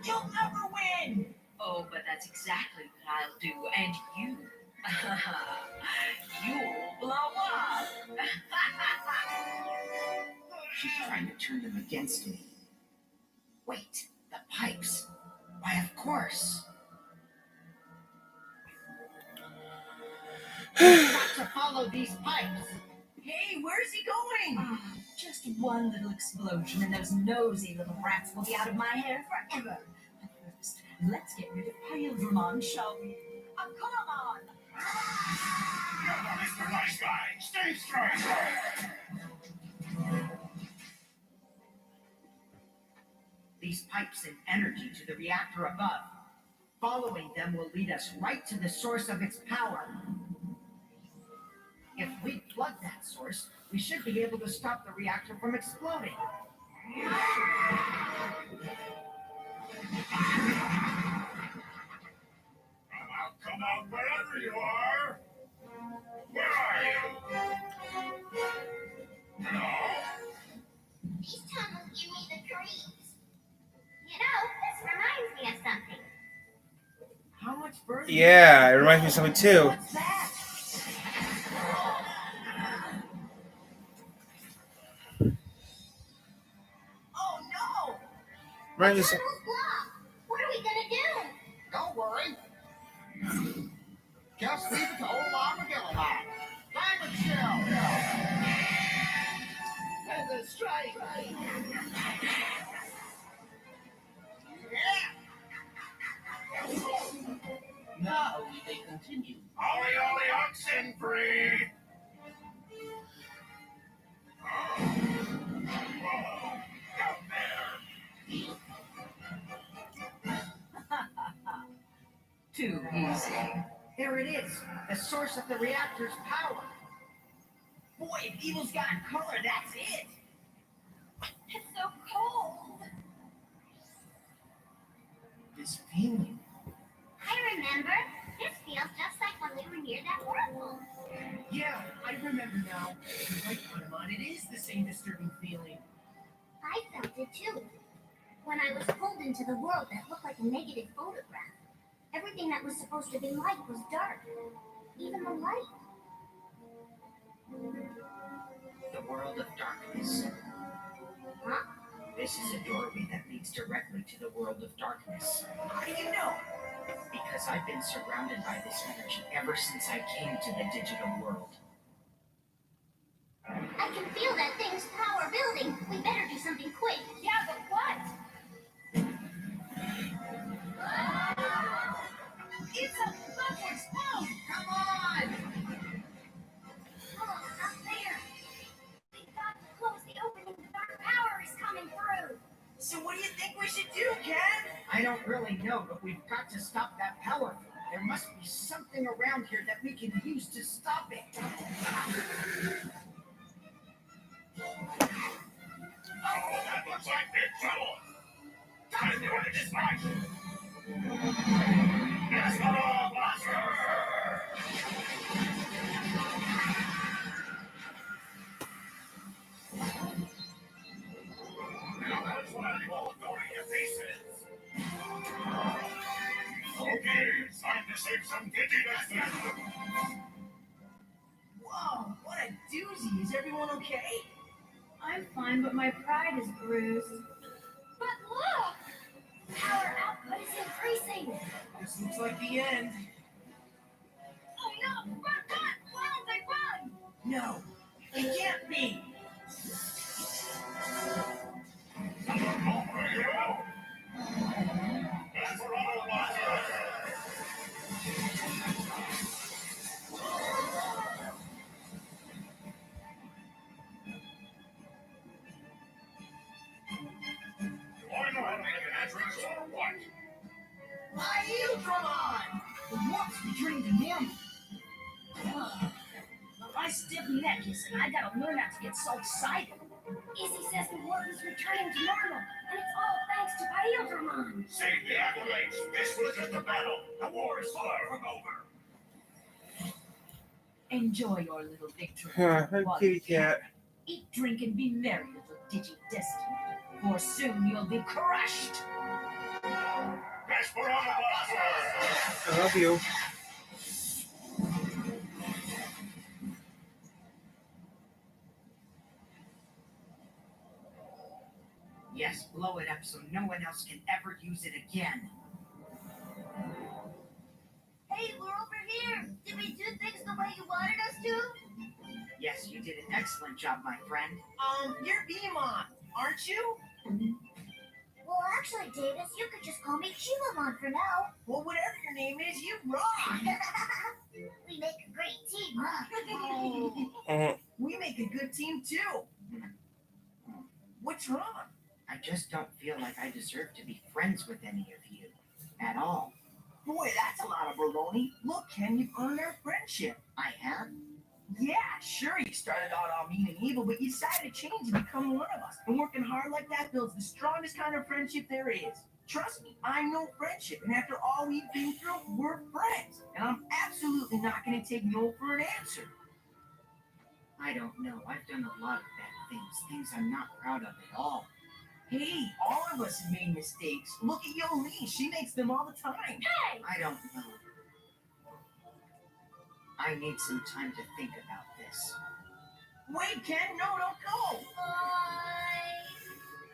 Speaker 3: You'll never win.
Speaker 8: Oh, but that's exactly what I'll do, and you. You'll blow up!
Speaker 7: She's trying to turn them against me. Wait, the pipes. Why, of course. We've got to follow these pipes.
Speaker 3: Hey, where's he going?
Speaker 9: Just one little explosion and those nosy little brats will be out of my hair forever. But first, let's get rid of Pildramon, shall we? Come on!
Speaker 5: Mr. Nice Guy, stay straight!
Speaker 7: These pipes send energy to the reactor above. Following them will lead us right to the source of its power. If we plug that source, we should be able to stop the reactor from exploding.
Speaker 5: Come out wherever you are! Where are you? Hello?
Speaker 2: These tunnels give me the creeps. You know, this reminds me of something.
Speaker 3: How much further?
Speaker 1: Yeah, it reminds me of something too.
Speaker 3: What's that? Oh no!
Speaker 1: Reminds me of
Speaker 2: Tunnel's blocked. What are we gonna do?
Speaker 5: Don't worry. Just leave it to old Armadillo. Diamond shell. And the strike.
Speaker 3: Now we may continue.
Speaker 5: Ollie, ollie, oxen free. Out there.
Speaker 9: Too easy.
Speaker 7: There it is, the source of the reactor's power.
Speaker 3: Boy, if evil's got a color, that's it.
Speaker 6: It's so cold.
Speaker 7: This feeling.
Speaker 2: I remember. This feels just like when we were near that whirlpool.
Speaker 3: Yeah, I remember now. You're right, Paimon. It is the same disturbing feeling.
Speaker 2: I felt it too. When I was pulled into the world that looked like a negative photograph. Everything that was supposed to be light was dark. Even the light.
Speaker 7: The world of darkness.
Speaker 2: Huh?
Speaker 7: This is a doorway that leads directly to the world of darkness.
Speaker 3: How do you know?
Speaker 7: Because I've been surrounded by this energy ever since I came to the digital world.
Speaker 2: I can feel that thing's power building. We better do something quick.
Speaker 6: Yeah, but what?
Speaker 9: It's a backwards boom!
Speaker 3: Come on!
Speaker 6: Oh, up there. We've got to close the opening. The dark power is coming through.
Speaker 3: So what do you think we should do, Ken?
Speaker 7: I don't really know, but we've got to stop that power flow. There must be something around here that we can use to stop it.
Speaker 5: Oh, that looks like big trouble. Time to end this fight. Let's go, Buster! Now that's what I'm all going to faces. Okay, it's time to save some
Speaker 3: everyone okay?
Speaker 6: I'm fine, but my pride is bruised. But look! Power output is increasing!
Speaker 3: This looks like the end.
Speaker 6: Oh no! Run, run! Clowns, they run!
Speaker 3: No, it can't be. My Digimon! The warp's returning to normal.
Speaker 9: My stiff neck is, and I gotta learn not to get so excited.
Speaker 6: Izzy says the warp is returning to normal, and it's all thanks to Digimon.
Speaker 5: Save the accolades. This was just a battle. The war is far from over.
Speaker 8: Enjoy your little victory.
Speaker 1: Huh, kitty cat.
Speaker 8: Eat, drink, and be merry, little Digi-Destined. For soon you'll be crushed.
Speaker 5: Desperado Blaster!
Speaker 1: I love you.
Speaker 7: Yes, blow it up so no one else can ever use it again.
Speaker 2: Hey, we're over here. Did we do things the way you wanted us to?
Speaker 7: Yes, you did an excellent job, my friend.
Speaker 3: You're Digimon, aren't you?
Speaker 2: Well, actually, Davis, you could just call me Chivamon for now.
Speaker 3: Well, whatever your name is, you rock.
Speaker 2: We make a great team, huh?
Speaker 3: We make a good team too. What's wrong?
Speaker 7: I just don't feel like I deserve to be friends with any of you. At all.
Speaker 3: Boy, that's a lot of baloney. Look, Ken, you've earned our friendship.
Speaker 7: I have?
Speaker 3: Yeah, sure, you started out all mean and evil, but you decided to change and become one of us. And working hard like that builds the strongest kind of friendship there is. Trust me, I know friendship, and after all we've been through, we're friends. And I'm absolutely not going to take no for an answer.
Speaker 7: I don't know. I've done a lot of bad things I'm not proud of at all.
Speaker 3: Hey, all of us have made mistakes. Look at Yoli, she makes them all the time.
Speaker 6: Hey!
Speaker 7: I don't know. I need some time to think about this.
Speaker 3: Wait, Ken, no, don't go.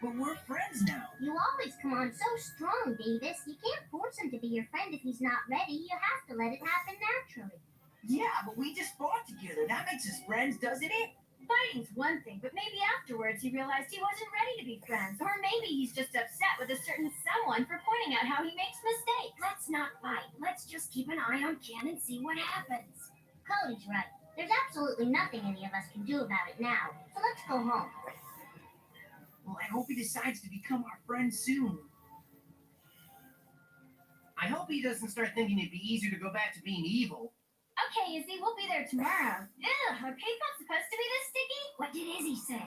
Speaker 3: But we're friends now.
Speaker 2: You always come on so strong, Davis. You can't force him to be your friend if he's not ready. You have to let it happen naturally.
Speaker 3: Yeah, but we just fought together. That makes us friends, doesn't it?
Speaker 6: Fighting's one thing, but maybe afterwards he realized he wasn't ready to be friends. Or maybe he's just upset with a certain someone for pointing out how he makes mistakes.
Speaker 2: Let's not fight. Let's just keep an eye on Ken and see what happens. Cody's right. There's absolutely nothing any of us can do about it now. So let's go home.
Speaker 3: Well, I hope he decides to become our friend soon. I hope he doesn't start thinking it'd be easier to go back to being evil.
Speaker 6: Okay, Izzy, we'll be there tomorrow. Ugh, are payphones supposed to be this sticky?
Speaker 2: What did Izzy say?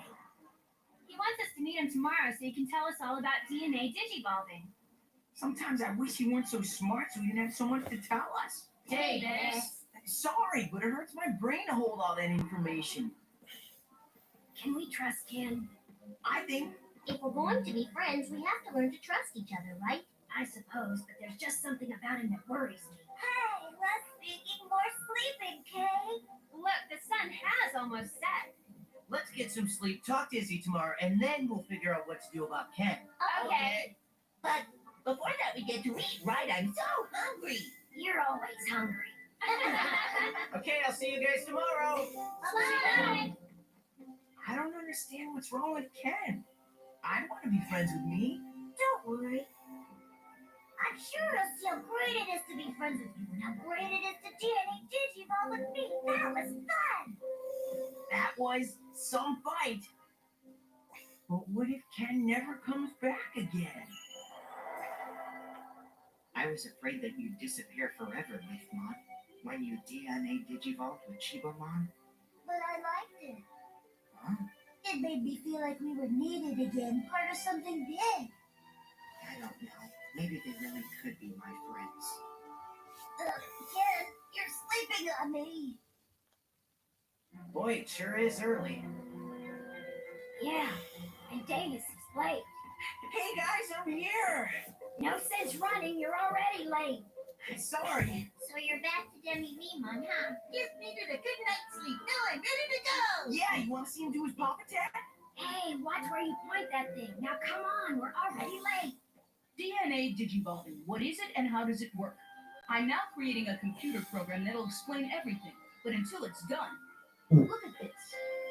Speaker 6: He wants us to meet him tomorrow so he can tell us all about DNA digivolving.
Speaker 3: Sometimes I wish he weren't so smart so he didn't have so much to tell us.
Speaker 6: Davis.
Speaker 3: Sorry, but it hurts my brain to hold all that information.
Speaker 6: Can we trust Ken?
Speaker 3: I think.
Speaker 2: If we're going to be friends, we have to learn to trust each other, right?
Speaker 6: I suppose, but there's just something about him that worries me.
Speaker 2: Hey, less speaking, more sleeping, Kay.
Speaker 6: Look, the sun has almost set.
Speaker 3: Let's get some sleep, talk to Izzy tomorrow, and then we'll figure out what to do about Ken.
Speaker 6: Okay.
Speaker 2: But before that, we get to eat, right? I'm so hungry.
Speaker 6: You're always hungry.
Speaker 3: Okay, I'll see you guys tomorrow.
Speaker 2: Bye-bye.
Speaker 3: I don't understand what's wrong with Ken. I want to be friends with me.
Speaker 2: Don't worry. I'm sure he'll see how great it is to be friends with you and how great it is to DNA Digimon with me. That was fun.
Speaker 3: That was some fight. But what if Ken never comes back again?
Speaker 7: I was afraid that you'd disappear forever, Leafmon, when you DNA Digivolved with Chibomon.
Speaker 2: But I liked it.
Speaker 7: Huh?
Speaker 2: It made me feel like we were needed again, part of something big.
Speaker 7: I don't know. Maybe they really could be my friends.
Speaker 2: Ken, you're sleeping on me.
Speaker 3: Boy, it sure is early.
Speaker 6: Yeah, and Davis is late.
Speaker 3: Hey guys, I'm here.
Speaker 6: No sense running, you're already late.
Speaker 3: Sorry.
Speaker 2: So you're back to Digimon, huh?
Speaker 9: Just needed a good night's sleep. Now I'm ready to go.
Speaker 3: Yeah, you want to see him do his pop attack?
Speaker 6: Hey, watch where you point that thing. Now come on, we're already late.
Speaker 9: DNA Digivolving. What is it and how does it work? I'm now creating a computer program that'll explain everything. But until it's done, look at this.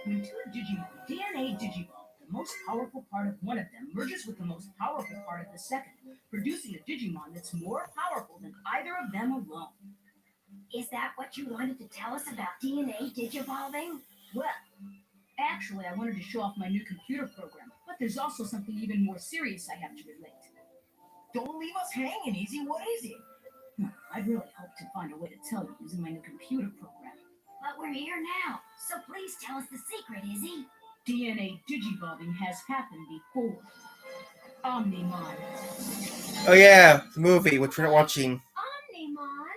Speaker 9: When two Digimon DNA Digivolve, the most powerful part of one of them merges with the most powerful part of the second, producing a Digimon that's more powerful than either of them alone.
Speaker 6: Is that what you wanted to tell us about DNA digivolving?
Speaker 9: Well, actually, I wanted to show off my new computer program, but there's also something even more serious I have to relate.
Speaker 3: Don't leave us hanging, Easy. What is it?
Speaker 9: I'd really hoped to find a way to tell you using my new computer program.
Speaker 6: But we're here now, so please tell us the secret, Izzy.
Speaker 9: DNA Digivolving has happened before. Omnimon.
Speaker 1: Oh yeah, the movie which we're not watching.
Speaker 6: Omnimon?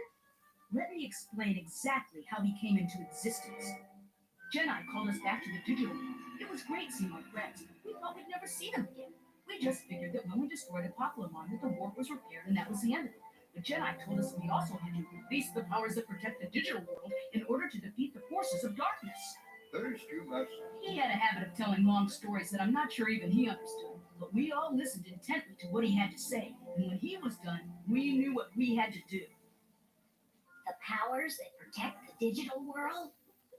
Speaker 9: Let me explain exactly how he came into existence. Jedi called us back to the digital world. It was great seeing our friends. We thought we'd never see them again. We just figured that when we destroyed Apocalypse that the warp was repaired and that was the end of it. But Jedi told us we also had to release the powers that protect the digital world in order to defeat the forces of darkness.
Speaker 5: There's too much.
Speaker 9: He had a habit of telling long stories that I'm not sure even he understood. But we all listened intently to what he had to say. And when he was done, we knew what we had to do.
Speaker 6: The powers that protect the digital world?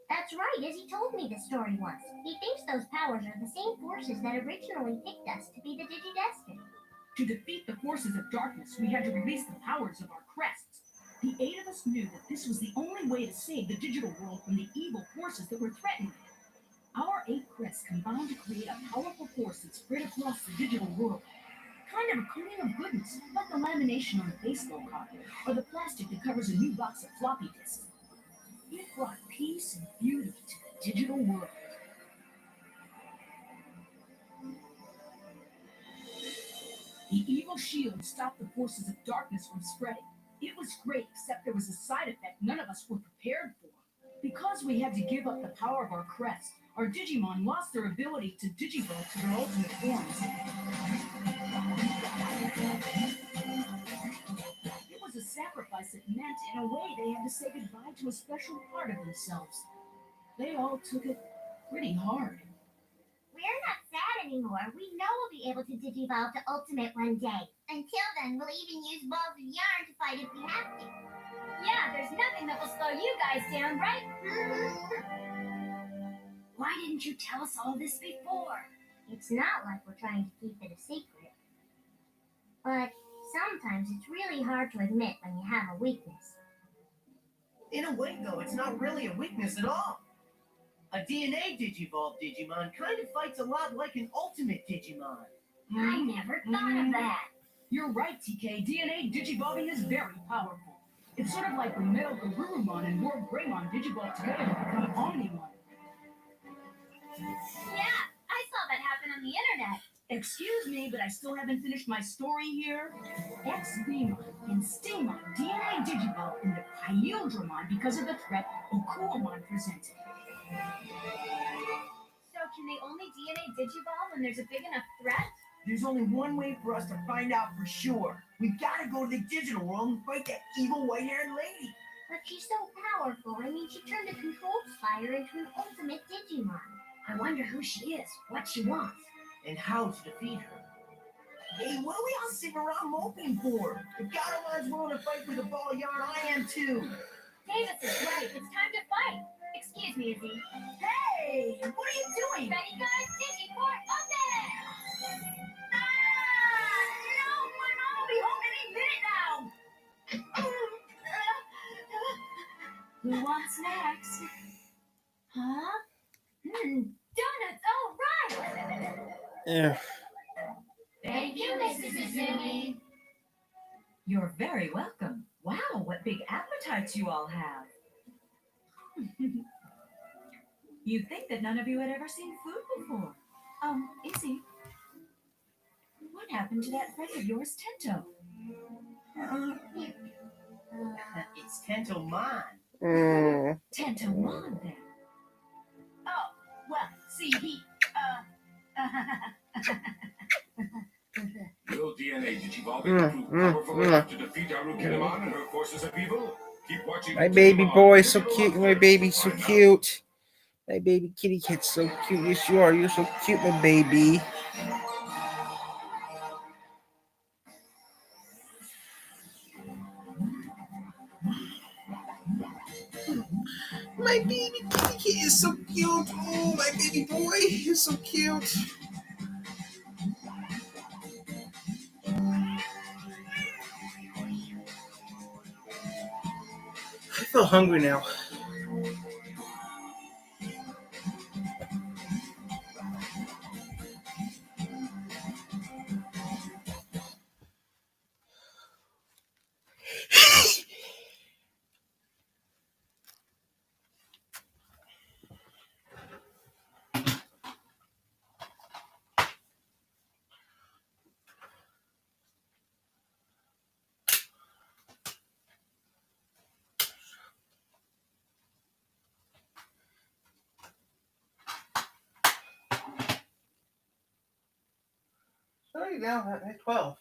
Speaker 2: That's right, Izzy told me this story once. He thinks those powers are the same forces that originally picked us to be the Digidestined.
Speaker 9: To defeat the forces of darkness, we had to release the powers of our crests. The 8 of us knew that this was the only way to save the digital world from the evil forces that were threatening it. Our 8 crests combined to create a powerful force that spread across the digital world. Kind of a coating of goodness, like the lamination on a baseball card, or the plastic that covers a new box of floppy disks. It brought peace and beauty to the digital world. The evil shield stopped the forces of darkness from spreading. It was great, except there was a side effect none of us were prepared for. Because we had to give up the power of our crest, our Digimon lost their ability to digivolve to their ultimate forms. It was a sacrifice that meant, in a way, they had to say goodbye to a special part of themselves. They all took it pretty hard.
Speaker 2: We're not sad anymore. We know we'll be able to Digivolve to Ultimate one day. Until then, we'll even use balls of yarn to fight if we have to.
Speaker 6: Yeah, there's nothing that will slow you guys down, right? Why didn't you tell us all this before?
Speaker 2: It's not like we're trying to keep it a secret. But sometimes it's really hard to admit when you have a weakness.
Speaker 3: In a way, though, it's not really a weakness at all. A DNA Digivolve Digimon kind of fights a lot like an Ultimate Digimon.
Speaker 6: I never thought of that.
Speaker 9: You're right, TK. DNA Digivolving is very powerful. It's sort of like when Metal Garurumon and World Greymon digivolve together to become Omnimon.
Speaker 6: Yeah, I saw that happen on the internet.
Speaker 9: Excuse me, but I still haven't finished my story here. X-Beamon and Stingmon DNA Digivolve into Hyildramon because of the threat Okuamon presented.
Speaker 6: So can they only DNA digivolve when there's a big enough threat?
Speaker 3: There's only one way for us to find out for sure. We've got to go to the digital world and fight that evil white-haired lady.
Speaker 2: But she's so powerful. I mean, she turned a Control Spire into an Ultimate Digimon.
Speaker 6: I wonder who she is, what she wants.
Speaker 3: And how to defeat her. Hey, what are we all sitting around moping for? If Garamon's willing to fight with a ball of yarn, I am too.
Speaker 6: Davis is right, it's time to fight. Excuse me, Izzy.
Speaker 3: Hey, what are you doing?
Speaker 6: Ready, guys? Digiport, open!
Speaker 9: No, my mom will be home any minute now.
Speaker 6: Who wants next? Huh? Donuts, all right!
Speaker 1: Yeah.
Speaker 6: Thank you, Mrs. Izumi.
Speaker 8: You're very welcome. Wow, what big appetites you all have. You'd think that none of you had ever seen food before. Izzy, what happened to that friend of yours, Tento?
Speaker 3: It's Tentomon.
Speaker 8: Tentomon, then.
Speaker 9: Oh, well, see, he
Speaker 4: Will DNA Digimon prove powerful enough to defeat Arukenimon and her forces of evil? Keep watching.
Speaker 1: My baby boy is so cute. My baby's so cute. My baby kitty cat's so cute. Yes, you are. You're so cute, my baby. My baby kitty cat is so cute. Oh, my baby boy is so cute. I feel hungry now. Sorry, now at 12.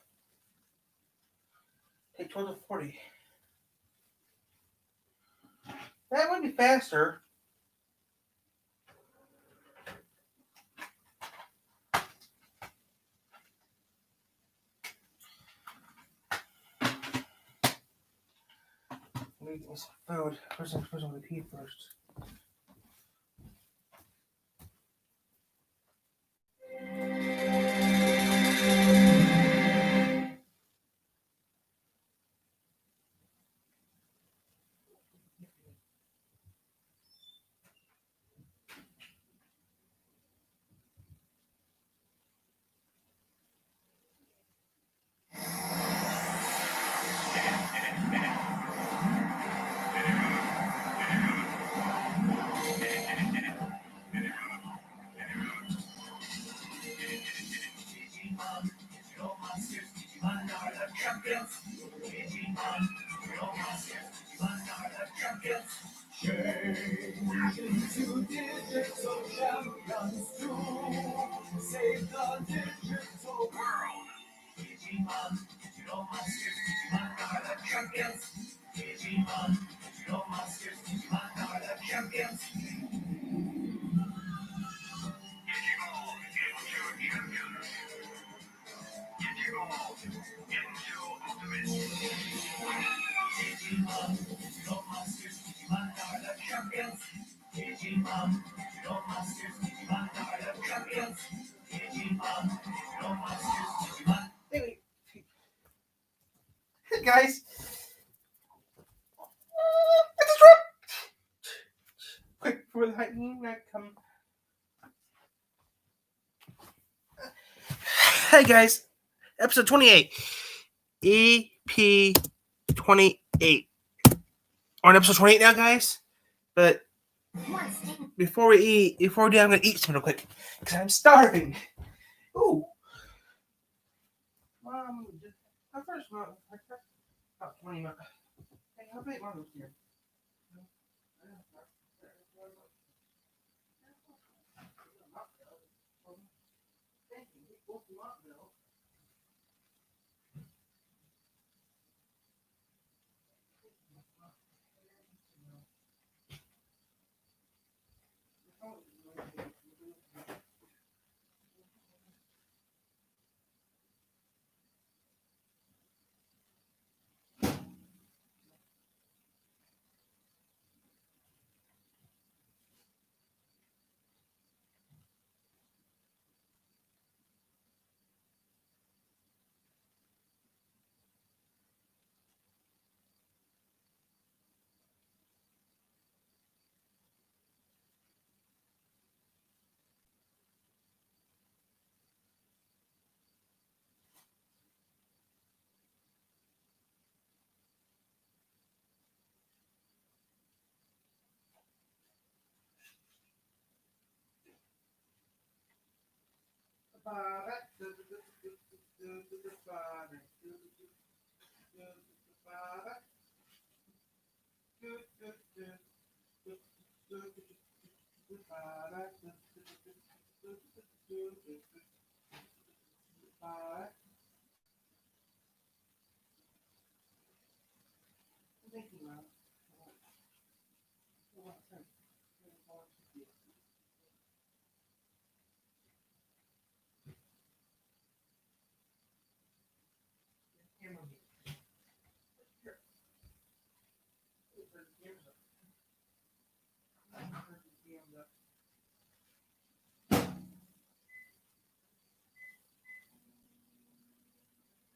Speaker 1: Take 12 to 40. That would be faster. Let me get me some food. First, I'm going to pee first. Hey guys. Quick before the lightning come. Hey guys. Episode 28. EP28. We're on episode 28 now, guys. But before we do, I'm gonna eat something real quick. Because I'm starving. Ooh. Mom, how first, Mom? About 20 minutes. Hey, how big Mom was here?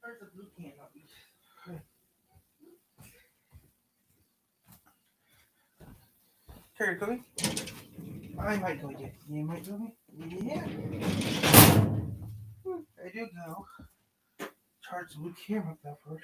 Speaker 1: Where's the blue can? Carry it, Kobe. I might go get. You might go me. Yeah. I do go. Charge the blue camera up there first.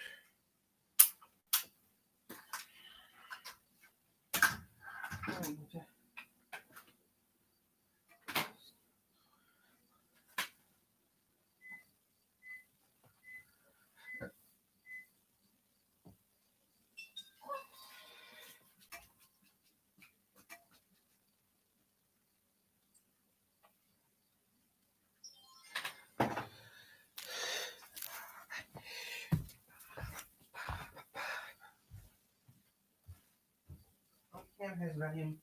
Speaker 1: Cam has vacuum.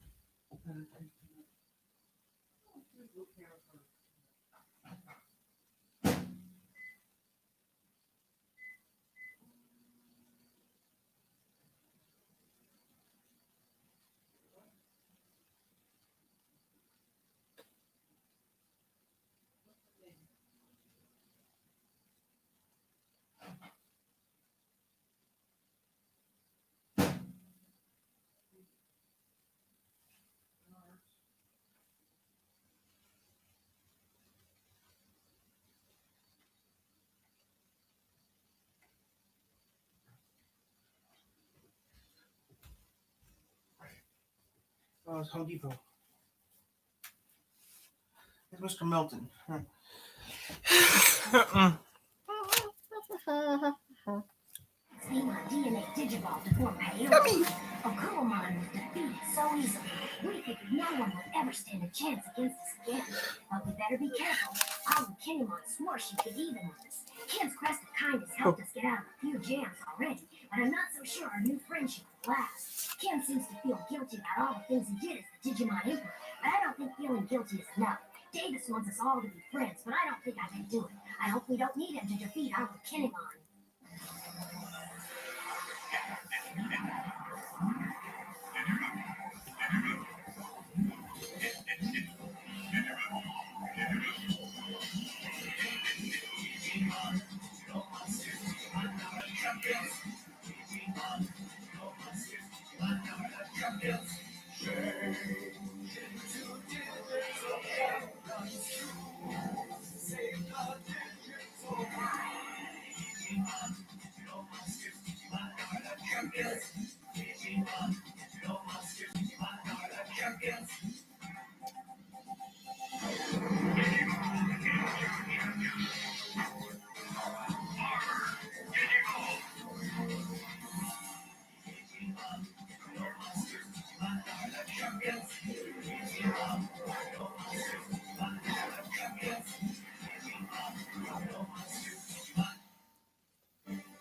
Speaker 1: Oh, it's Home Depot. It's Mr. Milton.
Speaker 2: Digimon DNA Digivolve to form Payola. Okuromon was defeated so easily, we figured no one would ever stand a chance against us again. But we better be careful. Our Kinemon swore she'd get even with us. Ken's crest of kindness helped us get out of a few jams already, but I'm not so sure our new friendship will last. Ken seems to feel guilty about all the things he did as the Digimon Emperor, but I don't think feeling guilty is enough. Davis wants us all to be friends, but I don't think I can do it. I hope we don't need him to defeat our Kinemon.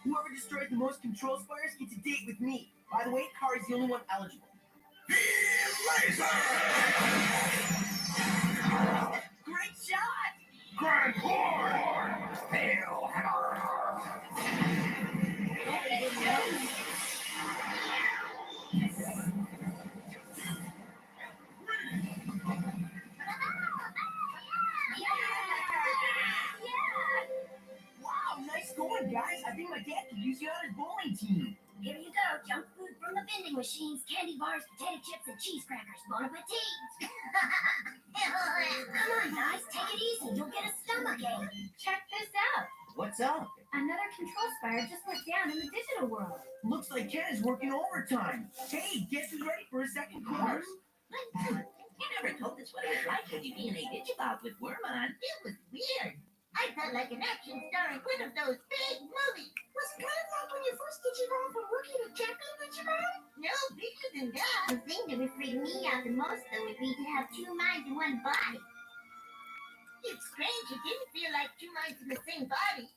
Speaker 3: Whoever destroys the most control spires gets a date with me. By the way, Kari's the only one eligible. Great shot!
Speaker 4: Grand Horn! Hail Hammer!
Speaker 3: Wow, nice going, guys. I think my dad could use you on his bowling team.
Speaker 2: Here you go, junk food from the vending machines, candy bars, potato chips, and cheese crackers. Bon appetit! Come on, guys, take it easy. You'll get a stomachache.
Speaker 6: Check this out.
Speaker 3: What's up?
Speaker 6: Another control spire just went down in the digital world.
Speaker 3: Looks like Ken is working overtime. Hey, guess who's ready for a second course?
Speaker 10: You never told us what it was like when you DNA Digivolved with Wormon. It was weird.
Speaker 2: I felt like an action star in one of those big movies. Was it kind of like when you first Digivolved from Rookie to Champion Digimon?
Speaker 10: No, bigger than that.
Speaker 2: The thing that would freak me out the most, though, would be to have two minds in one body.
Speaker 10: It's strange. It didn't feel like two minds in the same body.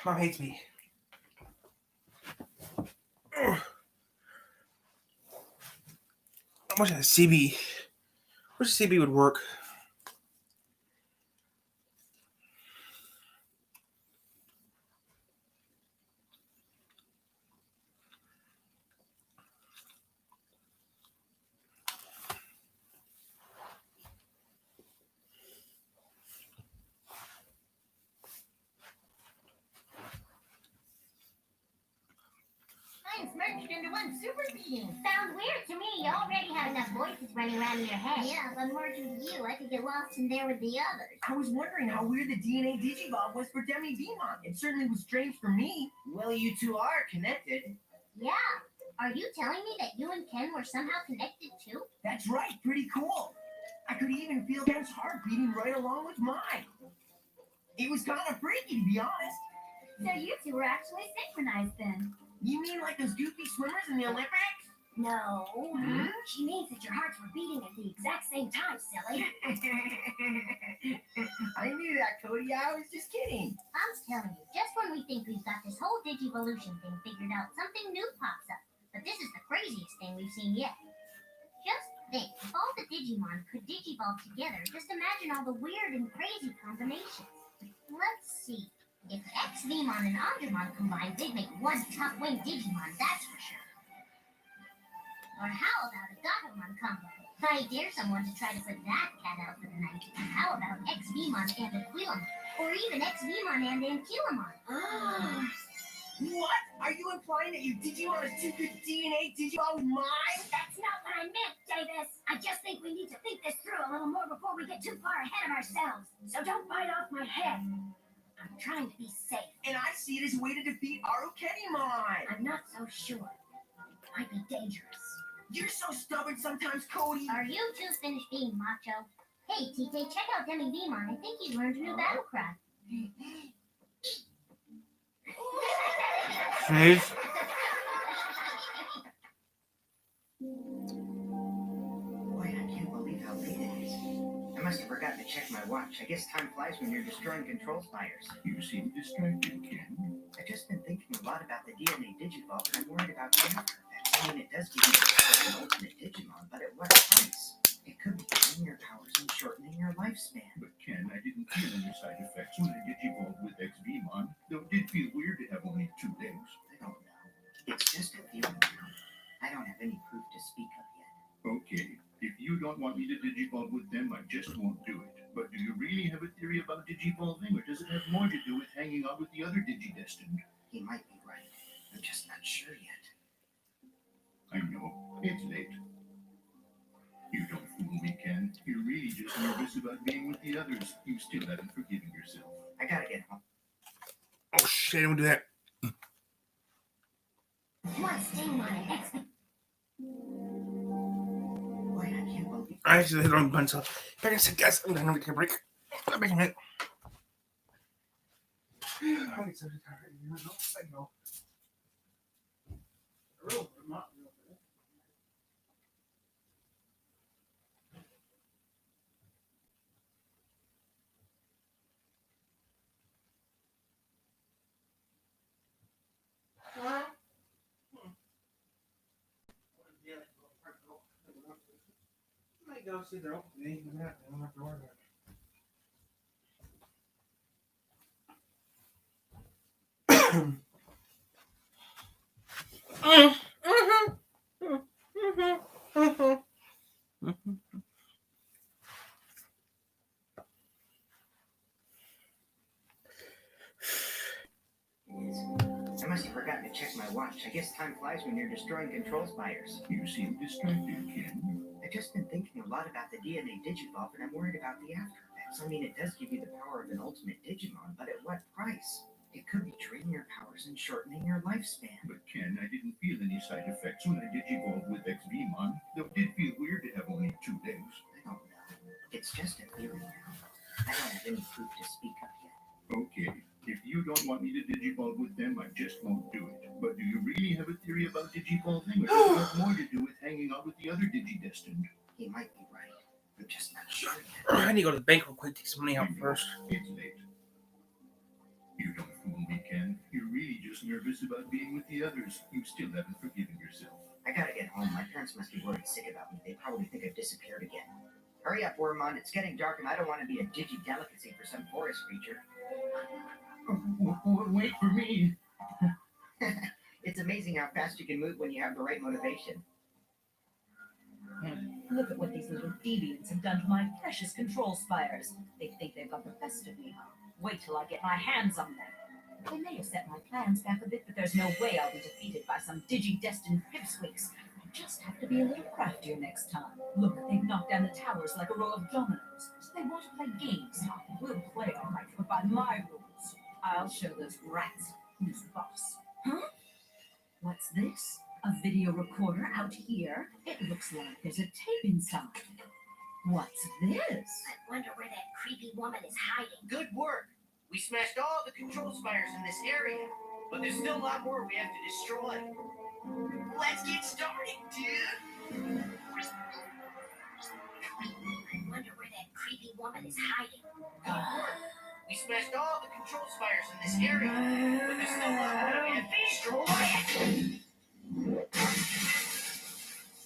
Speaker 1: Mom hates me. Ugh. I wish I had a CB. I wish a CB would work.
Speaker 2: Mine's merged into one super being.
Speaker 6: Sounds weird to me. You already have enough voices running around in your head.
Speaker 2: Yeah, if I merged with you, I could get lost in there with the others.
Speaker 3: I was wondering how weird the DNA Digivolve was for Demi Dimon. It certainly was strange for me. Well, you two are connected.
Speaker 2: Yeah. Are you telling me that you and Ken were somehow connected too?
Speaker 3: That's right, pretty cool. I could even feel Ken's heart beating right along with mine. It was kind of freaky, to be honest.
Speaker 6: So you two were actually synchronized then.
Speaker 3: You mean like those goofy swimmers in the Olympics?
Speaker 2: No.
Speaker 3: Hmm?
Speaker 2: She means that your hearts were beating at the exact same time, silly.
Speaker 3: I knew that, Cody. I was just kidding.
Speaker 2: I'm telling you, just when we think we've got this whole Digivolution thing figured out, something new pops up. But this is the craziest thing we've seen yet. Just think, if all the Digimon could Digivolve together, just imagine all the weird and crazy combinations. Let's see. If X-Vmon and Andromon combined, they'd make one tough-winged Digimon, that's for sure. Or how about a Gatomon combo? I dare someone to try to put that cat out for the night. How about X-Vmon and Aquilomon? Or even X-Vmon and Ankylomon?
Speaker 3: What? Are you implying that your Digimon is too good DNA Digivolve with mine?
Speaker 2: That's not what I meant, Davis. I just think we need to think this through a little more before we get too far ahead of ourselves. So don't bite off my head. I'm trying to be safe.
Speaker 3: And I see it as a way to defeat Arukenimon.
Speaker 2: I'm not so sure. It might be dangerous.
Speaker 3: You're so stubborn sometimes, Cody.
Speaker 2: Are you two finished being macho? Hey, TK, check out Demi Vmon. I think he's learned a new battle cry.
Speaker 1: Sneeze.
Speaker 7: Boy, I can't believe how late it is. I must have forgotten to check my watch. I guess time flies when you're destroying control spires.
Speaker 5: You seem distracted, Ken.
Speaker 7: I've just been thinking a lot about the DNA Digivolve, and I'm worried about the after effects. I mean, it does give you the power of an ultimate Digimon, but at what price? It could be draining your powers and shortening your lifespan.
Speaker 5: But Ken, I didn't feel any side effects when I Digivolved with XVmon, though it did feel weird to have only 2 legs.
Speaker 7: I don't know. It's just a feeling now. I don't have any proof to speak of yet.
Speaker 5: Okay, if you don't want me to Digivolve with them, I just won't do it. But do you really have a theory about Digivolving, or does it have more to do with hanging out with the other Digidestined?
Speaker 7: He might be right. I'm just not sure yet.
Speaker 5: I know, it's late. You don't fool me, Ken. You're really just nervous about being with the others. You still haven't forgiven yourself.
Speaker 7: I gotta get home.
Speaker 1: Oh shit! Don't do that.
Speaker 2: One Stingmon and X.
Speaker 7: Boy, I can't believe.
Speaker 1: I actually hit on buns up. Back in a second, guys. I'm gonna take a break. Back in a minute. I get so tired. You know, I know. Real, not real. I go see their opening. I don't have to worry about it.
Speaker 7: I must have forgotten to check my watch. I guess time flies when you're destroying control spires.
Speaker 5: You seem distracted, Ken.
Speaker 7: I've just been thinking a lot about the DNA Digivolve, and I'm worried about the after effects. I mean, it does give you the power of an ultimate Digimon, but at what price? It could be draining your powers and shortening your lifespan.
Speaker 5: But Ken, I didn't feel any side effects when I Digivolved with XVmon, though it did feel weird to have only 2 legs.
Speaker 7: I don't know. It's just a feeling now. I don't have any proof to speak of yet.
Speaker 5: Okay, if you don't want me to Digivolve with them, I just won't do it. But do you really have a theory about Digivolving, or does it have more to do with hanging out with the other Digidestined?
Speaker 7: He might be right. I'm just not sure yet.
Speaker 1: I need to go to the bank real quick. Take some money out
Speaker 5: I know,
Speaker 1: first.
Speaker 5: It's late. You don't Fool me, Ken. You're really just nervous about being with the others. You still haven't forgiven yourself.
Speaker 7: I gotta get home. My parents must be worried sick about me. They probably think I've disappeared again. Hurry up, Wormmon. It's getting dark and I don't want to be a digi-delicacy for some forest creature.
Speaker 5: Wait for me.
Speaker 7: It's amazing how fast you can move when you have the right motivation.
Speaker 8: Look at what these little deviants have done to my precious control spires. They think they've got the best of me, huh? Wait till I get my hands on them. They may have set my plans back a bit, but there's no way I'll be defeated by some digi-destined pipsqueaks. I just have to be a little craftier next time. Look, they've knocked down the towers like a row of dominoes. So they want to play games, huh? We'll play all right, but by my rules. I'll show those rats who's boss. Huh? What's this? A video recorder out here? It looks like there's a tape inside. What's this?
Speaker 2: I wonder where that creepy woman is hiding.
Speaker 3: Good work. We smashed all the control spires in this area, but there's still a lot more we have to destroy. Let's get started, dude.
Speaker 2: I wonder where that creepy woman is hiding.
Speaker 3: Good work. We smashed all the control spires in this area, but there's still a lot more we have to destroy.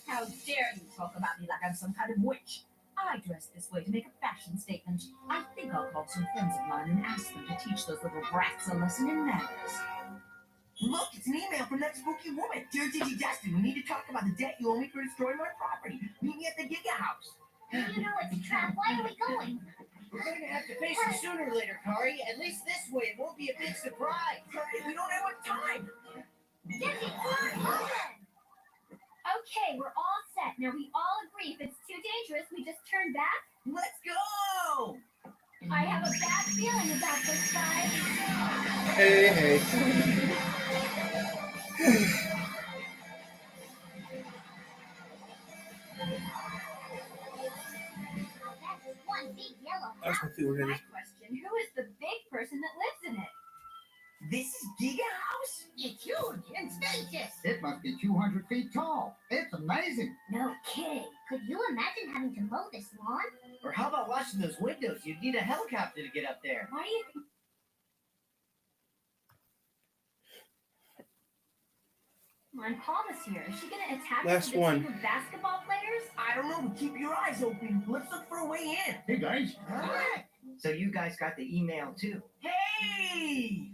Speaker 8: How dare you talk about me like I'm some kind of witch? I dress this way to make a fashion statement. I think I'll call some friends of mine and ask them to teach those little brats a lesson in manners.
Speaker 3: Look, it's an email from that spooky woman. Dear Digi-Destin, we need to talk about the debt you owe me for destroying my property. Meet me at the Giga House.
Speaker 2: You know it's a trap. Why are we going?
Speaker 3: We're going to have to face it sooner or later, Kari. At least this way, it won't be a big surprise. Kari, we don't have much time.
Speaker 6: Okay, we're all set. Now we all agree if it's too dangerous, we just turn back.
Speaker 3: Let's go!
Speaker 6: I have a bad feeling about this, guys.
Speaker 1: Hey.
Speaker 2: That's one big yellow
Speaker 1: That's
Speaker 2: house.
Speaker 1: my feeling.
Speaker 6: My question, who is the big person that lives in it?
Speaker 3: This is Giga House?
Speaker 2: It's huge and spacious.
Speaker 11: It must be 200 feet tall. It's amazing.
Speaker 2: No kidding. Could you imagine having to mow this lawn?
Speaker 3: Or how about washing those windows? You'd need a helicopter to get up there.
Speaker 6: Why do you think? Come on, Palma's here. Is she gonna attack
Speaker 1: Last
Speaker 6: us with a
Speaker 1: one.
Speaker 6: team of basketball players?
Speaker 3: I don't know, but keep your eyes open. Let's look for a way in.
Speaker 11: Hey, guys.
Speaker 3: Alright.
Speaker 7: So you guys got the email too.
Speaker 3: Hey!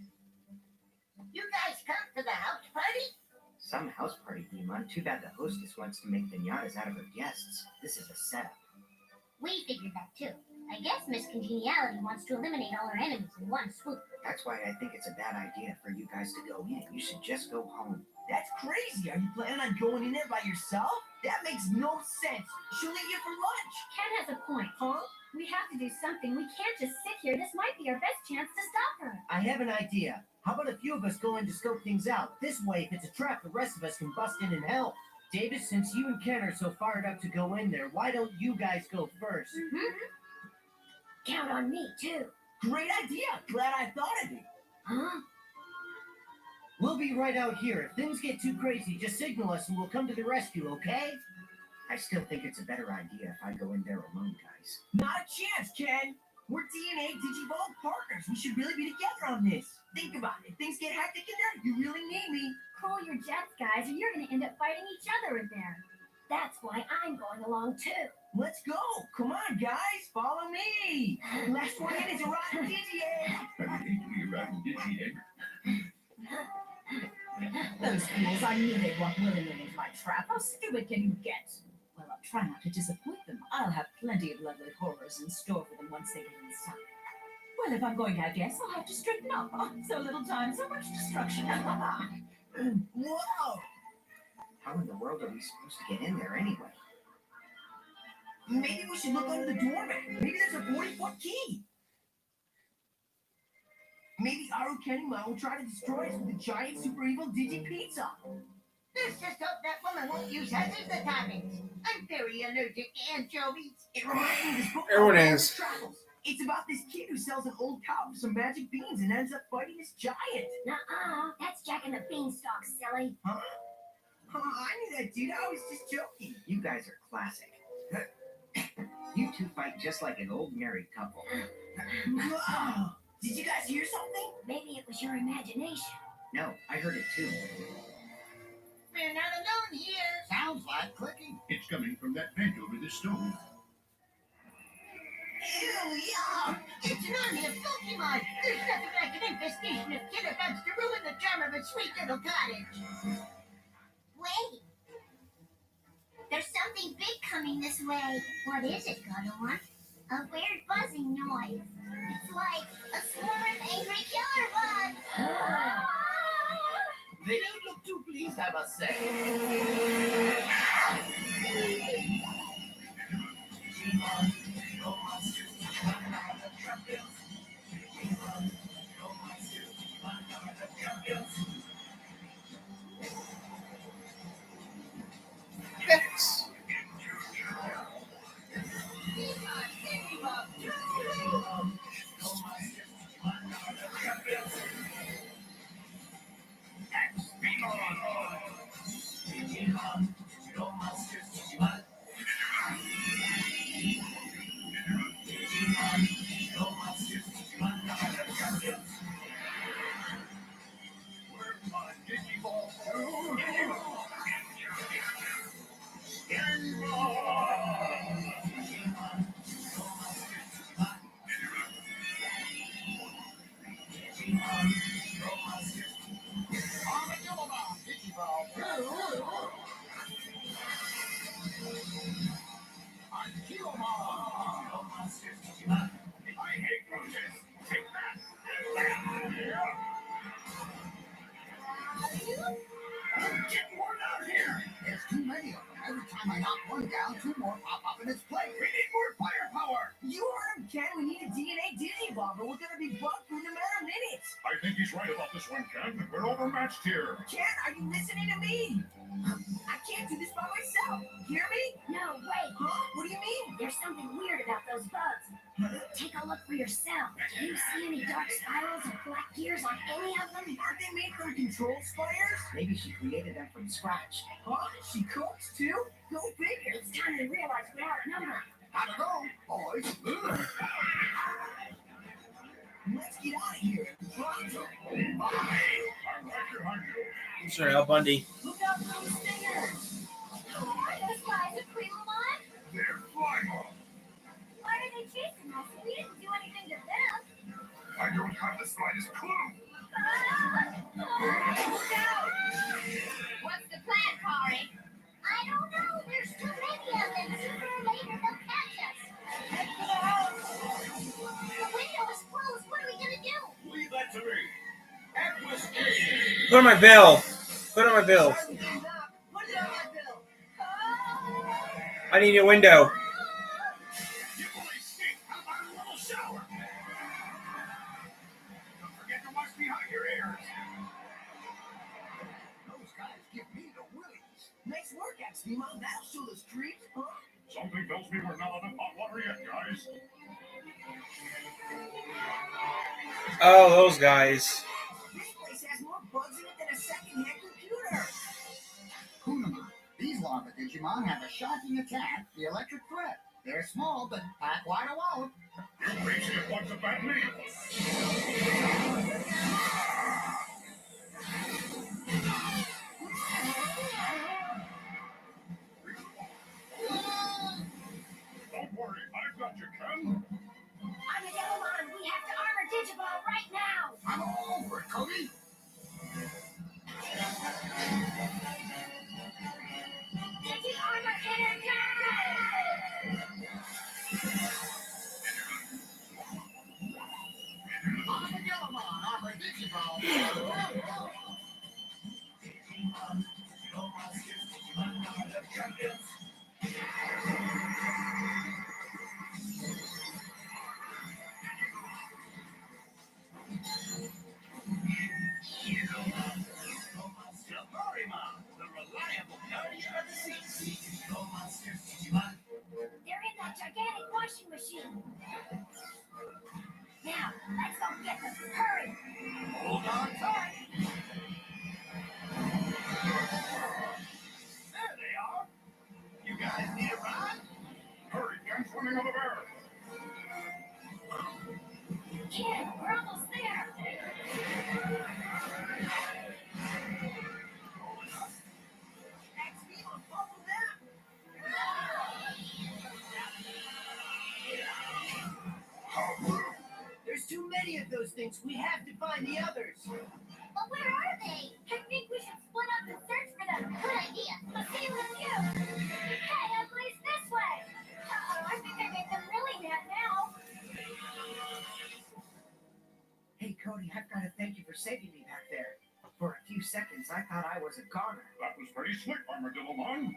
Speaker 10: You guys come to the house party?
Speaker 7: Some house party, Digimon. Too bad the hostess wants to make pinatas out of her guests. This is a setup.
Speaker 2: We figured that too. I guess Miss Congeniality wants to eliminate all her enemies in one swoop.
Speaker 7: That's why I think it's a bad idea for you guys to go in. You should just go home.
Speaker 3: That's crazy. Are you planning on going in there by yourself? That makes no sense. She'll eat you for lunch.
Speaker 6: Ken has a point.
Speaker 3: Huh?
Speaker 6: We have to do something. We can't just sit here. This might be our best chance to stop her.
Speaker 3: I have an idea. How about a few of us go in to scope things out? This way, if it's a trap, the rest of us can bust in and help. Davis, since you and Ken are so fired up to go in there, why don't you guys go first?
Speaker 2: Mm-hmm. Count on me too.
Speaker 3: Great idea. Glad I thought of it.
Speaker 2: Huh?
Speaker 3: We'll be right out here. If things get too crazy, just signal us and we'll come to the rescue, okay?
Speaker 7: I still think it's a better idea if I go in there alone, guys.
Speaker 3: Not a chance, Ken. We're DNA Digivolve partners. We should really be together on this. Think about it. If things get hectic in there, you really need me.
Speaker 6: Cool your jets, guys, or you're gonna end up fighting each other in there.
Speaker 2: That's why I'm going along too.
Speaker 3: Let's go. Come on, guys. Follow me. Last one in is a rotten Digi-Egg.
Speaker 5: I hate to be a rotten Digi-Egg.
Speaker 8: Those fools, I knew they'd walk willingly into my trap. How stupid can you get? Well, I'll try not to disappoint them. I'll have plenty of lovely horrors in store for them once they get inside. Well, if I'm going to have guests, I'll have to straighten up. Oh, so little time, so much destruction.
Speaker 3: Whoa.
Speaker 7: How in the world are we supposed to get in there anyway?
Speaker 3: Maybe we should look under the doormat. Maybe there's a 40-foot key. Maybe Aru Kenima will try to destroy us with a giant super evil Digi Pizza.
Speaker 10: Let's just hope that woman won't use us as the toppings. I'm very allergic to anchovies.
Speaker 3: It reminds me of this book.
Speaker 1: Everyone
Speaker 3: called
Speaker 1: is.
Speaker 3: Travels. It's about this kid who sells an old cow for some magic beans and ends up fighting this giant.
Speaker 2: Nuh-uh. That's Jack and the Beanstalk, silly.
Speaker 3: Huh? I knew that, dude. I was just joking.
Speaker 7: You guys are classic. You two fight just like an old married couple.
Speaker 3: Whoa. Did you guys hear something?
Speaker 2: Maybe it was your imagination.
Speaker 7: No, I heard it too.
Speaker 11: We're not alone here. Sounds like clicking.
Speaker 5: It's coming from that vent over the stove.
Speaker 11: Ew, yuck! It's an army of Pokemon. There's nothing like an infestation of killer bugs to ruin the charm of a sweet little cottage.
Speaker 2: Wait. There's something big coming this way. What is it, Godowon? A weird buzzing noise. It's like a swarm of angry killer bugs.
Speaker 10: They don't look too pleased, I must say.
Speaker 1: Yes.
Speaker 4: I hate roaches. Take that. Get more out here.
Speaker 11: There's too many of them. Every time I knock one down, two more pop up in its place.
Speaker 4: We need more firepower.
Speaker 3: You heard him, Ken. We need a DNA Digimon, but we're gonna be bucked in a matter of minutes.
Speaker 4: I think he's right about this one, Ken. We're overmatched here.
Speaker 3: Ken, are you listening to me? I can't do this by myself. Hear me?
Speaker 2: No, wait.
Speaker 3: Huh? What do you mean?
Speaker 2: There's something weird about those bugs. Take a look for yourself. Do you see any dark spirals or black gears on any of them?
Speaker 3: Aren't they made from control spiders?
Speaker 7: Maybe she created them from scratch.
Speaker 3: Huh? She cooks too? Go figure.
Speaker 2: It's time to realize we're outnumbered.
Speaker 11: Gotta go, boys.
Speaker 3: Let's get out of here. Pronto.
Speaker 4: I'm right behind you.
Speaker 1: Sorry, Al Bundy.
Speaker 3: Look out for those stingers.
Speaker 2: Are those guys a Creamamon?
Speaker 4: They're flying off.
Speaker 2: Why are they chasing us? We didn't do anything to them.
Speaker 4: I don't have the slightest clue.
Speaker 2: Look out!
Speaker 6: What's the plan, Kari?
Speaker 2: I don't know. There's too many of them. Sooner or later they'll catch us.
Speaker 3: Head for the house.
Speaker 2: The window is closed. What are we gonna do?
Speaker 4: Leave that to me. Atmosphere.
Speaker 1: Put on my bill. Put on my bill.
Speaker 3: Put it on my bill.
Speaker 1: I need a window.
Speaker 4: You boys stink. How about a little shower? Don't forget to wash behind your ears.
Speaker 11: Those guys give me the willies.
Speaker 3: Nice work, X-Demon. That'll show the street. Huh?
Speaker 4: Something tells me we're not out of hot water yet, guys.
Speaker 1: Oh, those guys.
Speaker 3: This place has more bugs in it than a second-hand computer.
Speaker 11: Kunama. These larva Digimon have a shocking attack, the electric threat. They're small, but pack wide alone.
Speaker 4: You crazy if one's about me. Don't worry, I've got you, Ken.
Speaker 2: I'm a Digimon. We have to armor Digiball right now.
Speaker 11: I'm all over it, Cody.
Speaker 2: Digi-armor energized!
Speaker 11: I'm a Digimon. I'm a Digimon.
Speaker 10: The reliable guardian of the seas.
Speaker 2: They're in that gigantic washing machine. Now, let's go get them. Hurry!
Speaker 11: Hold on tight.
Speaker 10: There they are. You guys need a ride?
Speaker 4: Hurry, Ken's swimming over there.
Speaker 2: Kid, we're almost
Speaker 3: too many of those things. We have to find the others.
Speaker 2: But where are they?
Speaker 6: I think we should split up and search for them.
Speaker 2: Good idea.
Speaker 6: I'll see you with you. Hey, Emily's this way. Uh-oh, I think I made them really mad now.
Speaker 7: Hey, Cody, I've got to thank you for saving me back there. For a few seconds, I thought I was a goner.
Speaker 4: That was pretty slick, Armadillo-mon.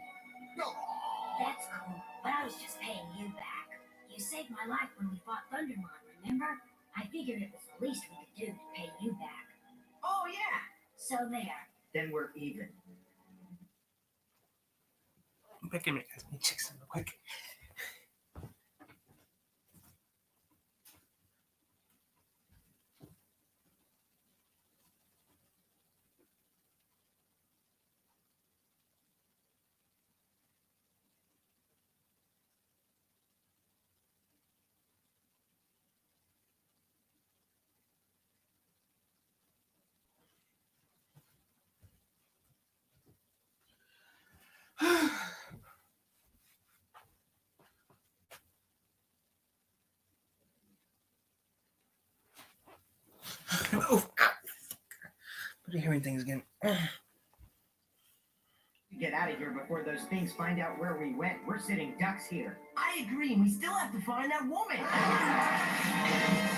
Speaker 2: That's cool. But I was just paying you back. You saved my life when we fought Thundermon, remember? I figured it was the least we could do to pay you back.
Speaker 3: Oh, yeah.
Speaker 2: So there.
Speaker 7: Then we're even.
Speaker 1: Wait a minute, guys. Let me check something real quick. Oh, what are you hearing things again?
Speaker 7: Get out of here before those things find out where we went. We're sitting ducks here.
Speaker 3: I agree, and we still have to find that woman. All right.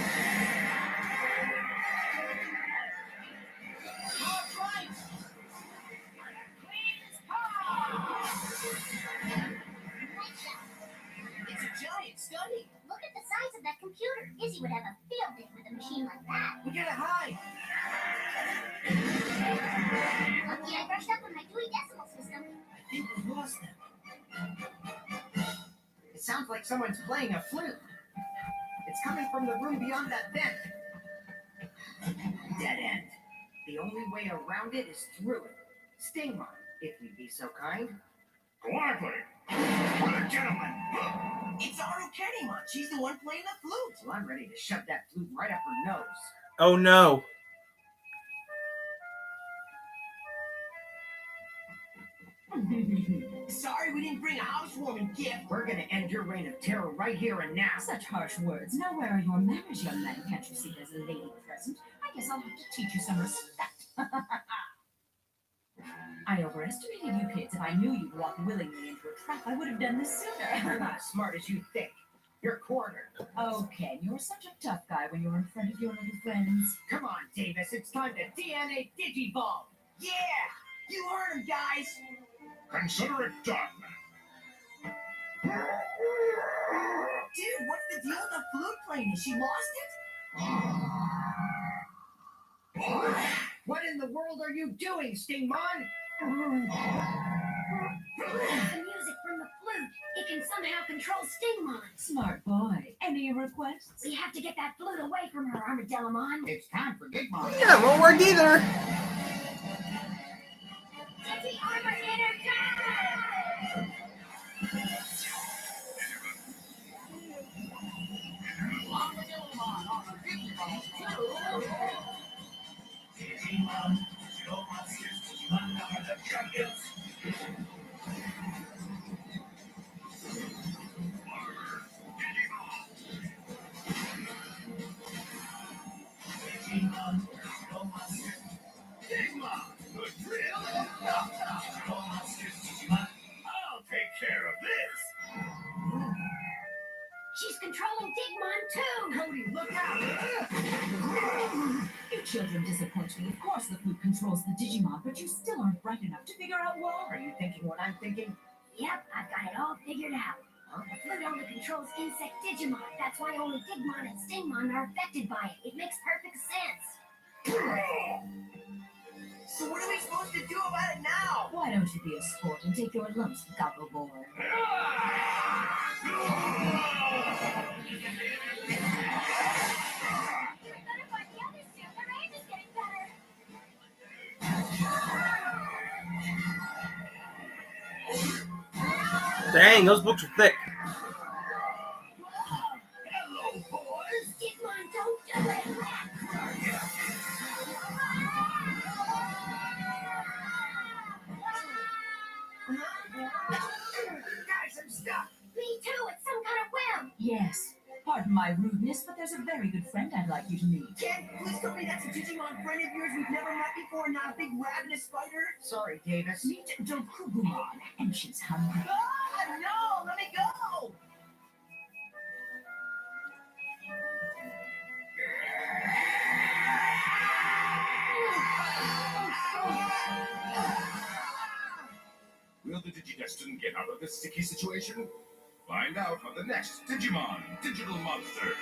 Speaker 3: It's a giant study.
Speaker 2: Look at the size of that computer. Izzy would have a field day with a machine like that.
Speaker 3: We gotta hide.
Speaker 2: Lucky I brushed up on my Dewey Decimal System.
Speaker 3: I think we lost them.
Speaker 7: It sounds like someone's playing a flute. It's coming from the room beyond that vent. Dead end. The only way around it is through it. Stingmon, if you'd be so kind.
Speaker 4: Gladly.
Speaker 3: Gentlemen, it's Arukennimon. She's the one playing the flute.
Speaker 7: Well, I'm ready to shove that flute right up her nose.
Speaker 1: Oh no.
Speaker 3: Sorry we didn't bring a housewarming gift.
Speaker 7: We're gonna end your reign of terror right here and now.
Speaker 8: Such harsh words. Now where are your manners, young man? Can't you see there's a lady present? I guess I'll have to teach you some respect. I overestimated you kids. If I knew you'd walk willingly into a trap, I would have done this
Speaker 7: You're
Speaker 8: sooner.
Speaker 7: not as smart as you think. You're cornered.
Speaker 8: Okay, you're such a tough guy when you're in front of your little friends.
Speaker 7: Come on, Davis. It's time to DNA Digivolve.
Speaker 3: Yeah, you heard him, guys.
Speaker 4: Consider it done.
Speaker 3: Dude, what's the deal with the flute playing? Has she lost it?
Speaker 7: What in the world are you doing, Stingmon?
Speaker 2: The music from the flute. It can somehow control Stingmon.
Speaker 8: Smart boy. Any requests?
Speaker 2: We have to get that flute away from her, Armadillomon.
Speaker 7: It's time for Digimon.
Speaker 1: Yeah, won't work either.
Speaker 2: Digi Armor Energize!
Speaker 4: I'll take care of this.
Speaker 2: She's controlling Digimon too!
Speaker 3: Cody, look out!
Speaker 8: You children disappoint me. Of course the flute controls the Digimon, but you still aren't bright enough to figure out why.
Speaker 7: Are you thinking what I'm thinking?
Speaker 2: Yep, I've got it all figured out. The flute only controls insect Digimon. That's why only Digimon and Stingmon are affected by it. It makes perfect sense.
Speaker 3: So what are we supposed to do about it now?
Speaker 8: Why don't you be a sport and take your lumps, gobble boy?
Speaker 6: Better find the others soon. Their range is getting better.
Speaker 1: Dang, those books are thick.
Speaker 3: Hello, boys.
Speaker 2: Digimon, don't do it!
Speaker 3: Guys, I'm stuck.
Speaker 2: Me too, it's some kind of web!
Speaker 8: Yes. Pardon my rudeness, but but there's a very good friend I'd like you to meet.
Speaker 3: Ken, please tell me that's a Digimon friend of yours we've never met before, not a big ravenous spider.
Speaker 7: Sorry, Davis.
Speaker 8: Meet Dokugumon, and she's hungry.
Speaker 3: Ah, no, let me go.
Speaker 4: Will the Digidestined get out of this sticky situation? Find out on the next Digimon Digital Monster.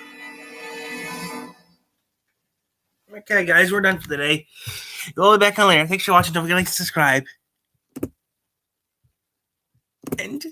Speaker 1: Okay, guys, we're done for the day. We'll be back on later. Thanks for watching. Don't forget to like and subscribe. And